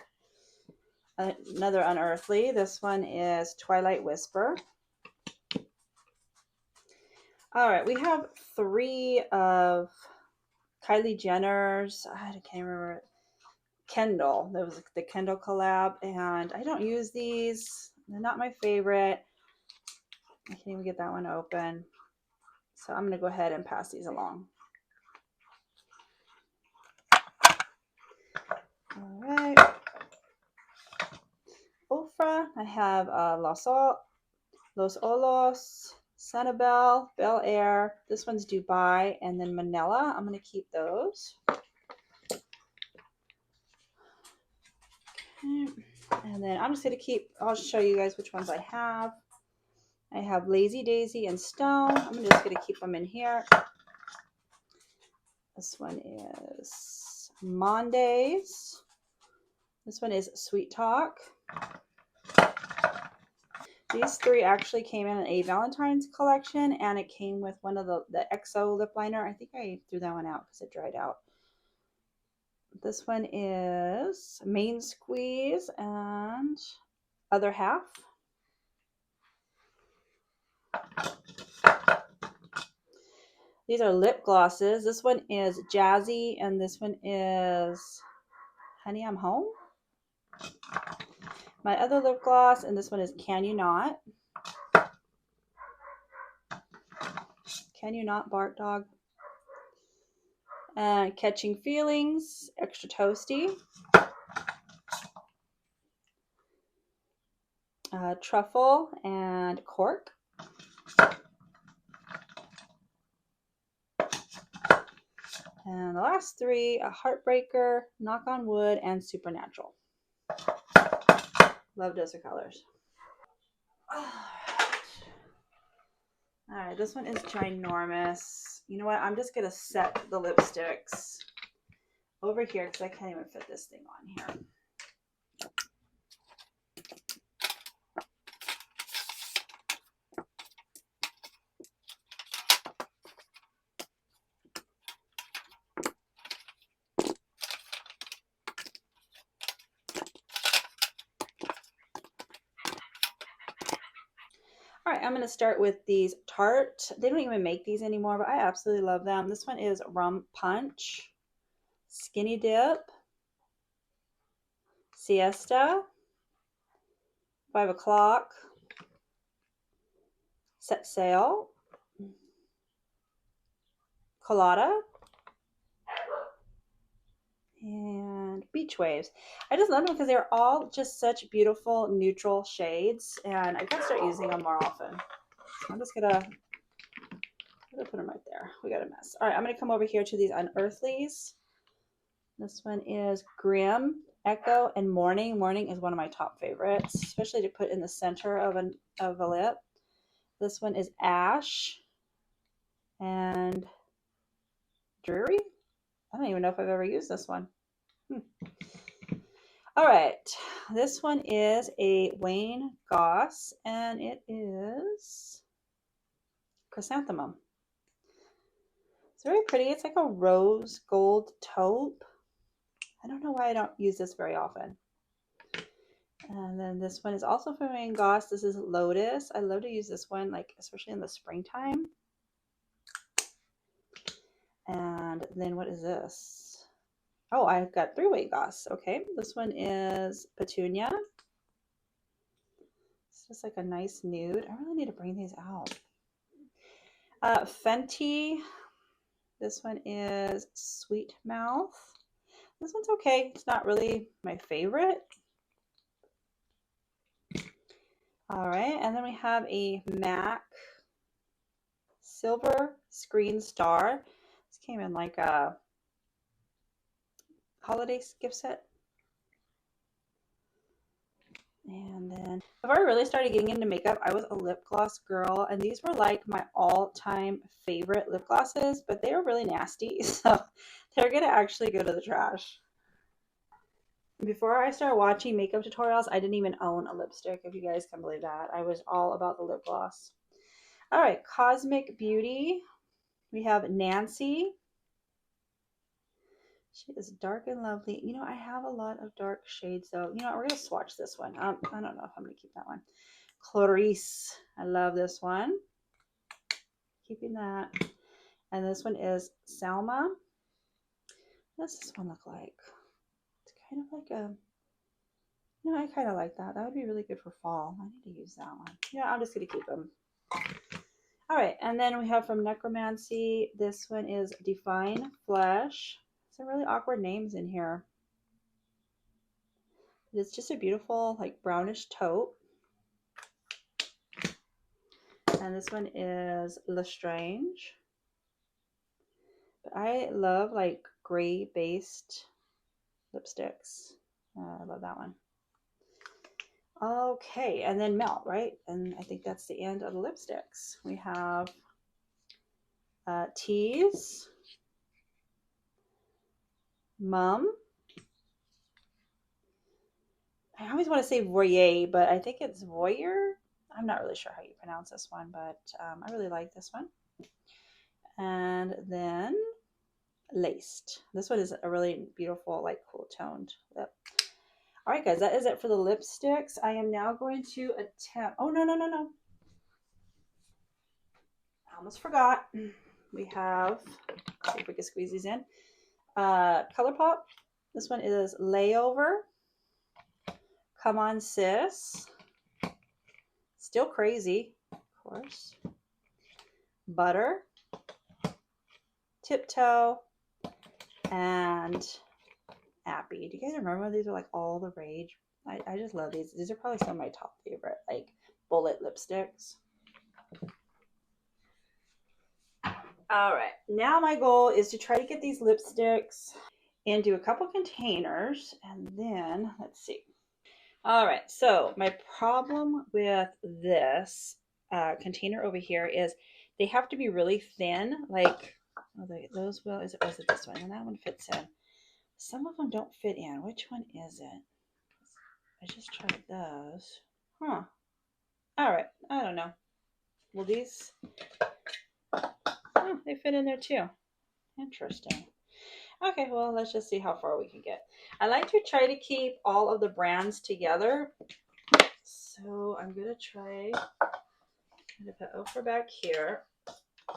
Speaker 1: Another unearthly. This one is Twilight Whisper. All right, we have 3 of Kylie Jenner's. I can't remember. Kendall. There was the Kendall collab, and I don't use these. They're not my favorite. I can't even get that one open. So I'm going to go ahead and pass these along. All right. Ofra. I have Los Olos, Sanibel, Bel Air. This one's Dubai, and then Manila. I'm going to keep those. Okay. And then I'm just going to keep, I'll show you guys which ones I have. I have Lazy Daisy and Stone. I'm just going to keep them in here. This one is Mondays. This one is Sweet Talk. These 3 actually came in a Valentine's collection, and it came with one of the XO lip liner. I think I threw that one out because it dried out. This one is Main Squeeze and Other Half. These are lip glosses. This one is Jazzy, and this one is Honey, I'm Home. My other lip gloss, and this one is Can You Not. Can You Not, Bark Dog. Catching Feelings, Extra Toasty. Truffle and Cork. And the last 3, a Heartbreaker, Knock on Wood, and Supernatural. Love those colors. All right, this one is ginormous. You know what? I'm just going to set the lipsticks over here because I can't even fit this thing on here. All right, I'm going to start with these Tarte. They don't even make these anymore, but I absolutely love them. This one is Rum Punch, Skinny Dip, Siesta, 5 o'clock, Set Sail, Colada, and Beach Waves. I just love them because they're all just such beautiful neutral shades, and I've got to start using them more often. So I'm just gonna put them right there. We got a mess. All right, I'm gonna come over here to these unearthlies. This one is Grim, Echo, and Morning. Morning is one of my top favorites, especially to put in the center of a lip. This one is Ash and Dreary. I don't even know if I've ever used this one. All right, this one is a Wayne Goss, and it is Chrysanthemum. It's very pretty. It's like a rose gold taupe. I don't know why I don't use this very often. And then this one is also from Wayne Goss. This is Lotus. I love to use this one, like especially in the springtime. And then what is this? Oh, I've got 3 Wayne Goss. Okay, this one is Petunia. It's just like a nice nude. I really need to bring these out. Fenty. This one is Sweet Mouth. This one's okay. It's not really my favorite. All right, and then we have a MAC Silver Screen Star. This came in like a holiday gift set. And then before I really started getting into makeup, I was a lip gloss girl, and these were like my all-time favorite lip glosses, but they were really nasty, so they're gonna actually go to the trash. Before I started watching makeup tutorials, I didn't even own a lipstick, if you guys can believe that. I was all about the lip gloss. All right, Cosmic Beauty. We have Nancy, She is dark and lovely. You know, I have a lot of dark shades though. You know, we're gonna swatch this one. I don't know if I'm gonna keep that one. Clarice, I love this one. Keeping that. And this one is Salma. What does this one look like? It's kind of like a, you know, I kind of like that. That would be really good for fall. I need to use that one. Yeah, I'm just gonna keep them. All right, and then we have from Necromancy. This one is Define Flesh. Some really awkward names in here. It's just a beautiful, like, brownish taupe. And this one is Lestrange. But I love, like, gray-based lipsticks. I love that one. Okay, and then Melt, right? And I think that's the end of the lipsticks. We have Tease, Mum. I always want to say Voyeur, but I think it's Voyeur. I'm not really sure how you pronounce this one, but I really like this one. And then Laced. This one is a really beautiful, like, cool toned lip. All right, guys, that is it for the lipsticks. I am now going to attempt, oh, no. I almost forgot. We have, let's see if we can squeeze these in. ColourPop. This one is Layover. Come On Sis. Still Crazy, of course. Butter. Tiptoe. And Appy. Do you guys remember when these were like all the rage? I just love these. These are probably some of my top favorite, like, bullet lipsticks. All right, now my goal is to try to get these lipsticks into a couple containers, and then let's see. All right, so my problem with this container over here is they have to be really thin, like, oh, those will, is it this one? And that one fits in. Some of them don't fit in. Which one is it? I just tried those. Huh. All right, I don't know. Will these, oh, they fit in there too. Interesting. Okay, well, let's just see how far we can get. I like to try to keep all of the brands together. So I'm going to try, I'm going to put Oprah back here.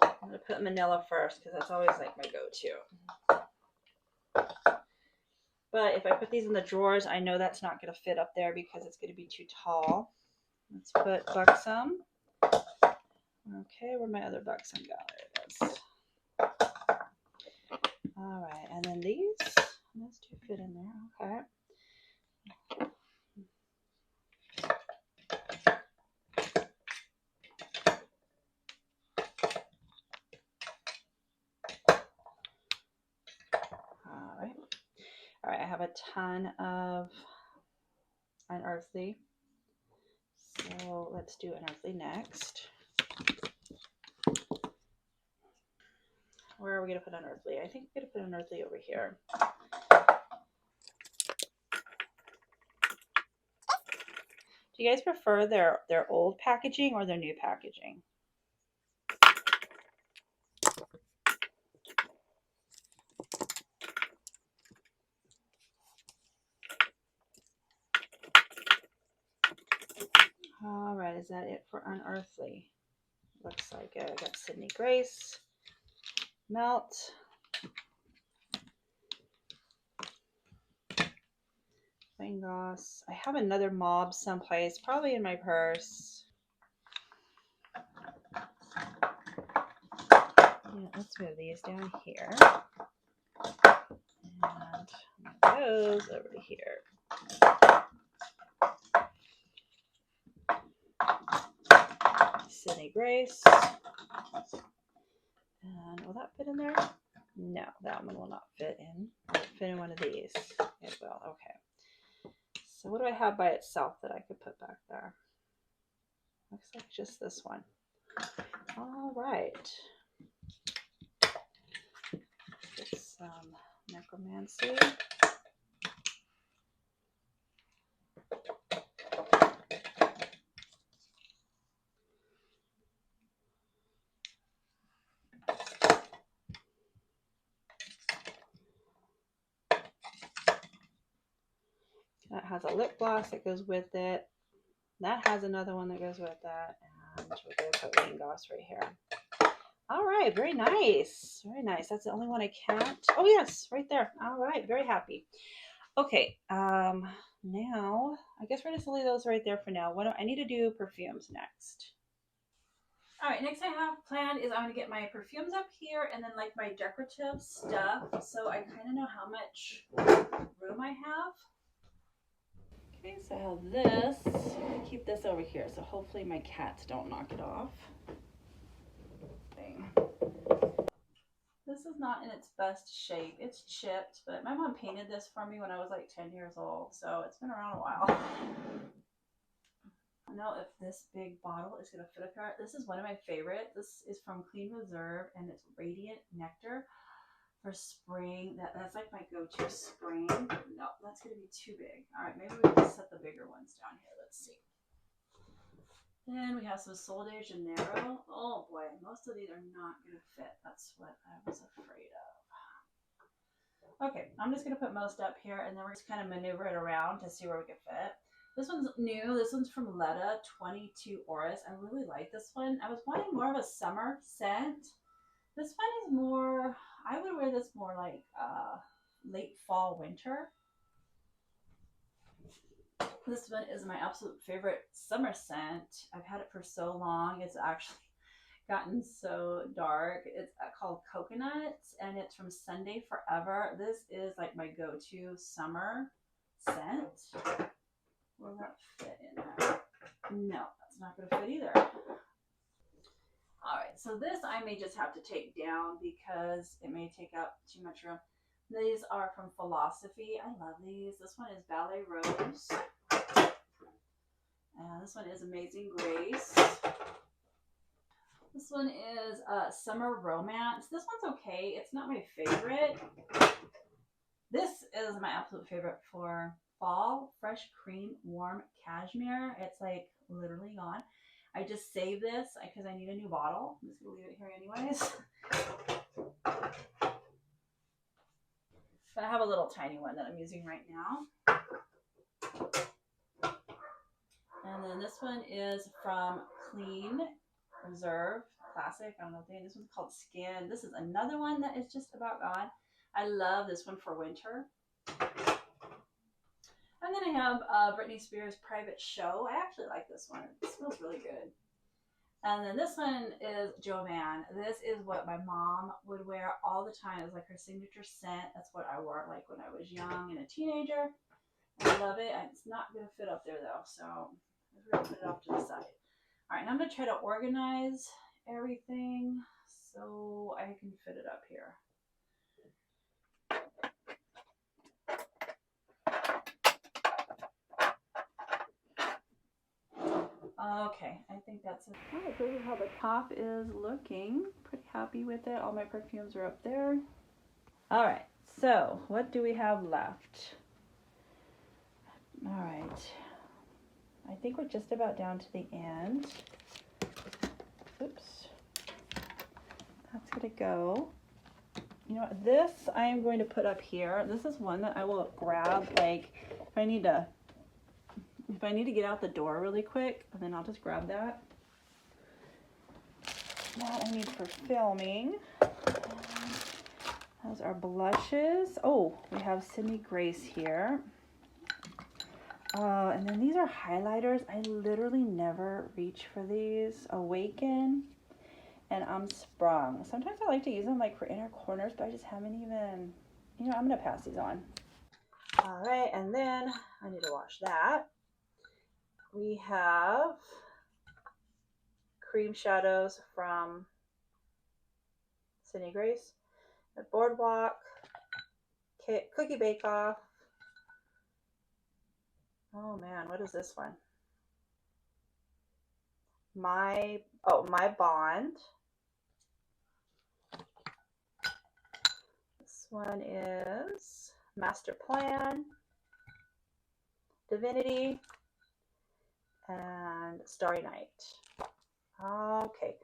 Speaker 1: I'm going to put Manila first because that's always like my go-to. But if I put these in the drawers, I know that's not going to fit up there because it's going to be too tall. Let's put Buxom. Okay, where'd my other Buxom go? There it is. All right, and then these two fit in there. Okay. All right, I have a ton of Unearthly. So let's do Unearthly next. Where are we going to put Unearthly? I think we're going to put Unearthly over here. Do you guys prefer their old packaging or their new packaging? All right, is that it for Unearthly? Looks like it. I got Sydney Grace, Melt, Plain Gloss. I have another Mob someplace, probably in my purse. Yeah, let's move these down here. And those over to here. Sydney Grace. And will that fit in there? No, that one will not fit in. Will it fit in one of these? It will. Okay. So what do I have by itself that I could put back there? Looks like just this one. All right. Get some Necromancy. has a lip gloss that goes with it. That has another one that goes with that. And we're going to put wing gloss right here. All right, very nice. Very nice. That's the only one I can't. Oh, yes, right there. All right, very happy. Okay, now I guess we're just gonna leave those right there for now. What do I need to do? Perfumes next. All right, next I have planned is I'm gonna get my perfumes up here and then like my decorative stuff, so I kind of know how much room I have. Okay, so I have this. I'm gonna keep this over here, so hopefully my cats don't knock it off. Thing. This is not in its best shape. It's chipped, but my mom painted this for me when I was like 10 years old, so it's been around a while. I don't know if this big bottle is going to fit up here. This is one of my favorites. This is from Clean Reserve, and it's Radiant Nectar for spring. That's like my go-to spring. No, that's going to be too big. All right, maybe we can set the bigger ones down here. Let's see. Then we have some Sol de Janeiro. Oh boy, most of these are not going to fit. That's what I was afraid of. Okay, I'm just going to put most up here, and then we're just kind of maneuver it around to see where we can fit. This one's new. This one's from Letta 22 Auras. I really like this one. I was wanting more of a summer scent. This one is more, I would wear this more like late fall, winter. This one is my absolute favorite summer scent. I've had it for so long. It's actually gotten so dark. It's called Coconut, and it's from Sunday Forever. This is like my go-to summer scent. Will that fit in there? No, that's not going to fit either. All right, so this I may just have to take down because it may take up too much room. These are from Philosophy. I love these. This one is Ballet Rose. And this one is Amazing Grace. This one is Summer Romance. This one's okay. It's not my favorite. This is my absolute favorite for fall. Fresh Cream Warm Cashmere. It's like literally gone. I just saved this because I need a new bottle. I'm just going to leave it here anyways. But I have a little tiny one that I'm using right now. And then this one is from Clean Reserve Classic. I don't know what the name. This one's called Skin. This is another one that is just about gone. I love this one for winter. And then I have Britney Spears Private Show. I actually like this one. It smells really good. And then this one is Joanne. This is what my mom would wear all the time. It's like her signature scent. That's what I wore like when I was young and a teenager. I love it. It's not going to fit up there though, so we're going to put it off to the side. All right, and I'm going to try to organize everything so I can fit it up here. Okay, I think that's it. All right, so this is how the top is looking. Pretty happy with it. All my perfumes are up there. All right, so what do we have left? All right, I think we're just about down to the end. Oops, that's gonna go. You know what, this I am going to put up here. This is one that I will grab like if I need to get out the door really quick, and then I'll just grab that. That I need for filming. Those are blushes. Oh, we have Sydney Grace here. And then these are highlighters. I literally never reach for these. Awaken and Sprung. Sometimes I like to use them like for inner corners, but I just haven't even, you know, I'm gonna pass these on. All right, and then I need to wash that. We have cream shadows from Sydney Grace, the Boardwalk, Cookie Bake Off. Oh man, what is this one? My Bond. This one is Master Plan, Divinity, and Starry Night. Okay.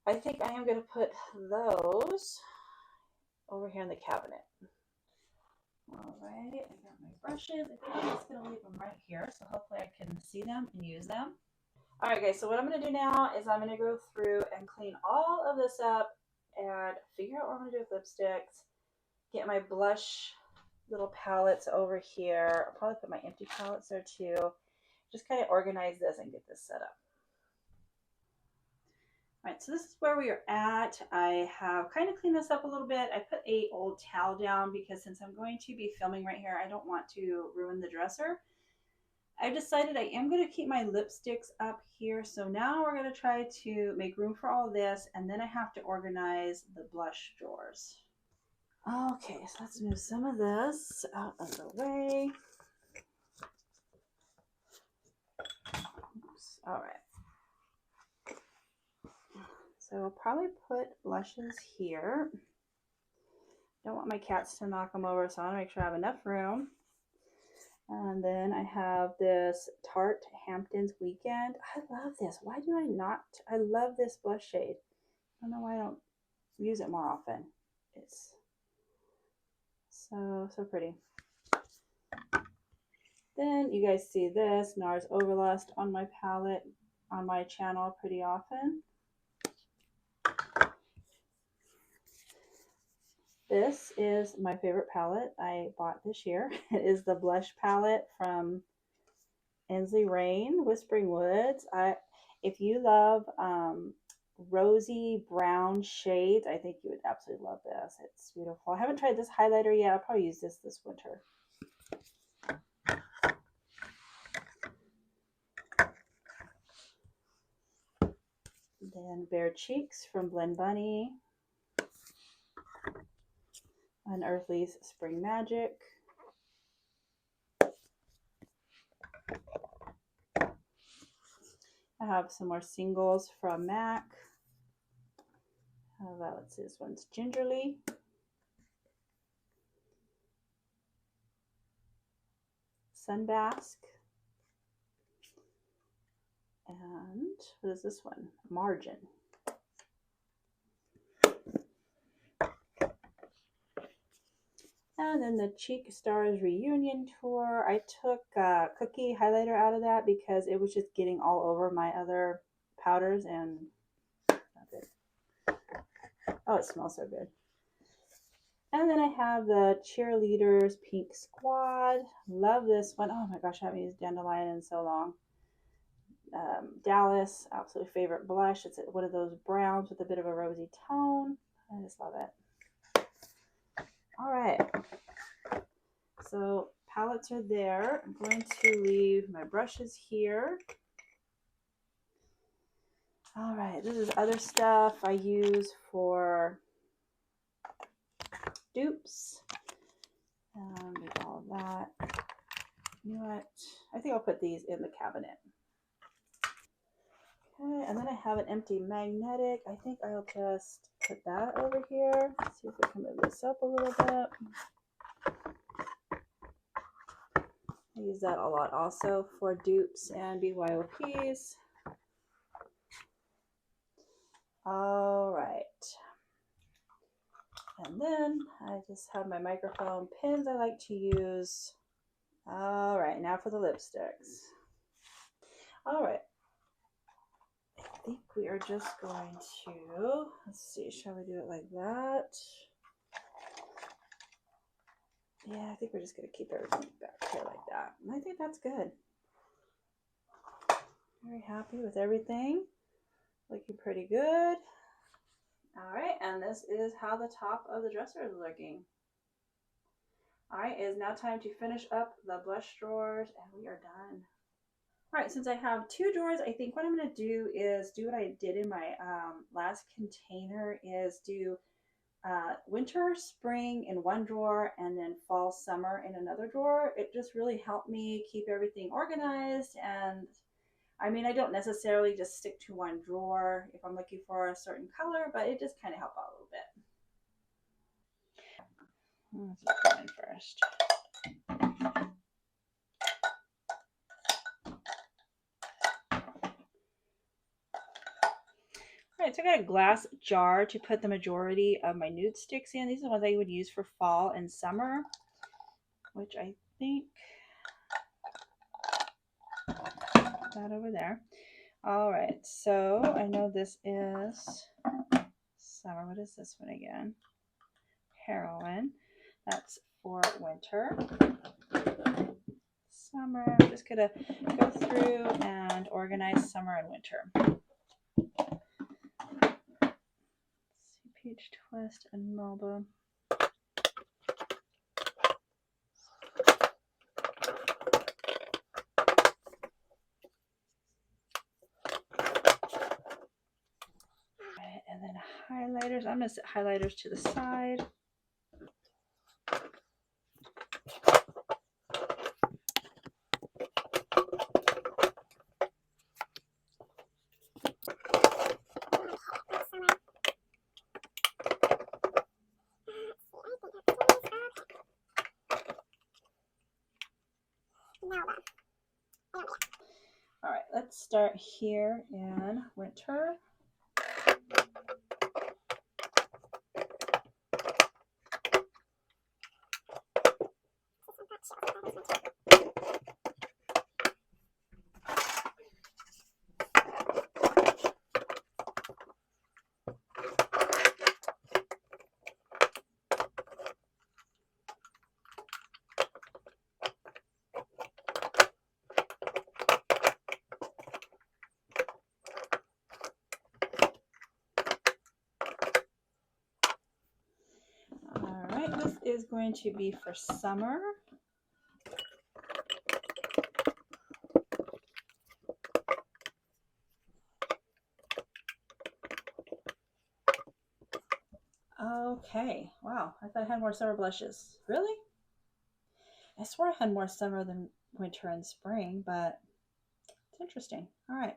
Speaker 1: I think I am going to put those over here in the cabinet. All right, I got my brushes. I think I'm just going to leave them right here, so hopefully I can see them and use them. All right, guys, so what I'm going to do now is I'm going to go through and clean all of this up and figure out what I'm going to do with lipsticks. Get my blush little palettes over here. I'll probably put my empty palettes there too. Just kind of organize this and get this set up. All right, so this is where we are at. I have kind of cleaned this up a little bit. I put a old towel down because since I'm going to be filming right here, I don't want to ruin the dresser. I've decided I am going to keep my lipsticks up here. So now we're going to try to make room for all this, and then I have to organize the blush drawers. Okay, so let's move some of this out of the way. Oops. All right. So I'll probably put blushes here. Don't want my cats to knock them over, so I want to make sure I have enough room. And then I have this Tarte Hamptons Weekend. I love this. Why do I not? I love this blush shade. I don't know why I don't use it more often. It's so pretty. Then you guys see this NARS Overlust on my palette on my channel pretty often. This is my favorite palette I bought this year. It is the blush palette from Ensley Rain, Whispering Woods. If you love rosy brown shades, I think you would absolutely love this. It's beautiful. I haven't tried this highlighter yet. I'll probably use this winter. Then Bare Cheeks from Blend Bunny. Unearthly's Spring Magic. I have some more singles from MAC. How about, let's see, this one's Gingerly. Sunbask. And what is this one? Margin. And then the Cheek Stars Reunion Tour. I took Cookie highlighter out of that because it was just getting all over my other powders and not good. Oh, it smells so good. And then I have the Cheerleaders Pink Squad. Love this one. Oh my gosh, I haven't used Dandelion in so long. Dallas, absolute favorite blush. It's one of those browns with a bit of a rosy tone. I just love it. All right. So palettes are there. I'm going to leave my brushes here. All right, this is other stuff I use for dupes. With all that. You know what? I think I'll put these in the cabinet. Okay, and then I have an empty magnetic. I think I'll just put that over here. Let's see if we can move this up a little bit. I use that a lot also for dupes and BYOPs. All right. And then I just have my microphone pins I like to use. All right, now for the lipsticks. All right. I think we are just going to, let's see, shall we do it like that? Yeah, I think we're just going to keep everything back here like that. And I think that's good. Very happy with everything. Looking pretty good. All right, and this is how the top of the dresser is looking. All right, it is now time to finish up the blush drawers, and we are done. All right, since I have two drawers, I think what I'm going to do is do what I did in my last container, is do winter, spring in one drawer, and then fall, summer in another drawer. It just really helped me keep everything organized. And I mean, I don't necessarily just stick to one drawer if I'm looking for a certain color, but it just kind of helped out a little bit. Let's put in first. All right, so I got a glass jar to put the majority of my nude sticks in. These are the ones I would use for fall and summer. which I think that over there. All right, so I know this is summer. What is this one again? Heroin. That's for winter. Summer. I'm just gonna go through and organize summer and winter. Let's see, peach twist and Melba. And then highlighters. I'm gonna set highlighters to the side. All right, let's start here in winter. This is going to be for summer. Okay, wow, I thought I had more summer blushes. Really? I swore I had more summer than winter and spring, but it's interesting. All right.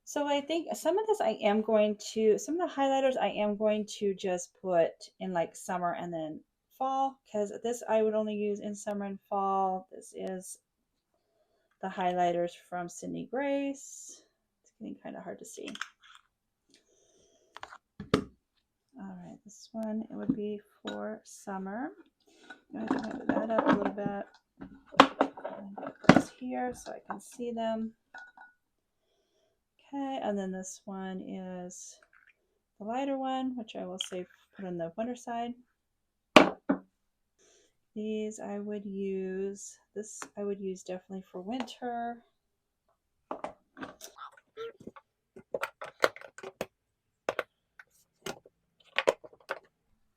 Speaker 1: So I think some of this some of the highlighters I am going to just put in like summer and then fall, because this I would only use in summer and fall. This is the highlighters from Sydney Grace. It's getting kind of hard to see. All right, this one, it would be for summer. I'm going to move that up a little bit. And put those here so I can see them. Okay, and then this one is the lighter one, which I will say put on the winter side. These I would use, this I would use definitely for winter. All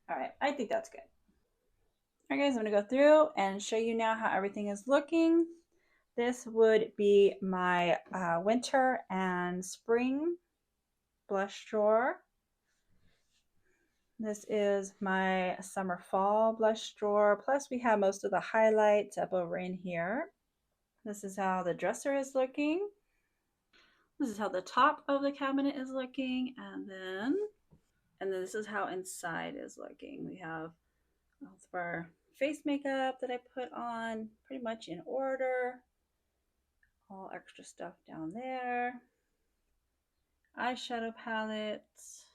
Speaker 1: right, I think that's good. All right guys, I'm gonna go through and show you now how everything is looking. This would be my winter and spring blush drawer. This is my summer fall blush drawer. Plus we have most of the highlights up over in here. This is how the dresser is looking. This is how the top of the cabinet is looking. And then this is how inside is looking. We have lots of our face makeup that I put on pretty much in order. All extra stuff down there. Eyeshadow palettes.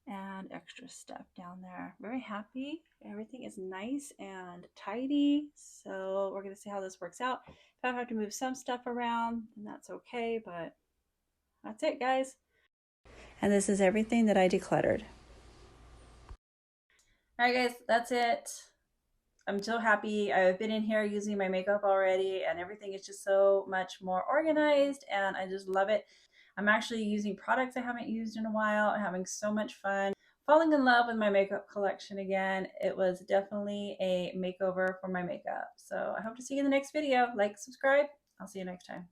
Speaker 1: And extra stuff down there. Very happy. Everything is nice and tidy. So we're going to see how this works out. If I have to move some stuff around, then that's okay. But that's it, guys. And this is everything that I decluttered. All right, guys, that's it. I'm so happy. I've been in here using my makeup already, and everything is just so much more organized, and I just love it. I'm actually using products I haven't used in a while. I'm having so much fun. Falling in love with my makeup collection again. It was definitely a makeover for my makeup. So I hope to see you in the next video. Like, subscribe. I'll see you next time.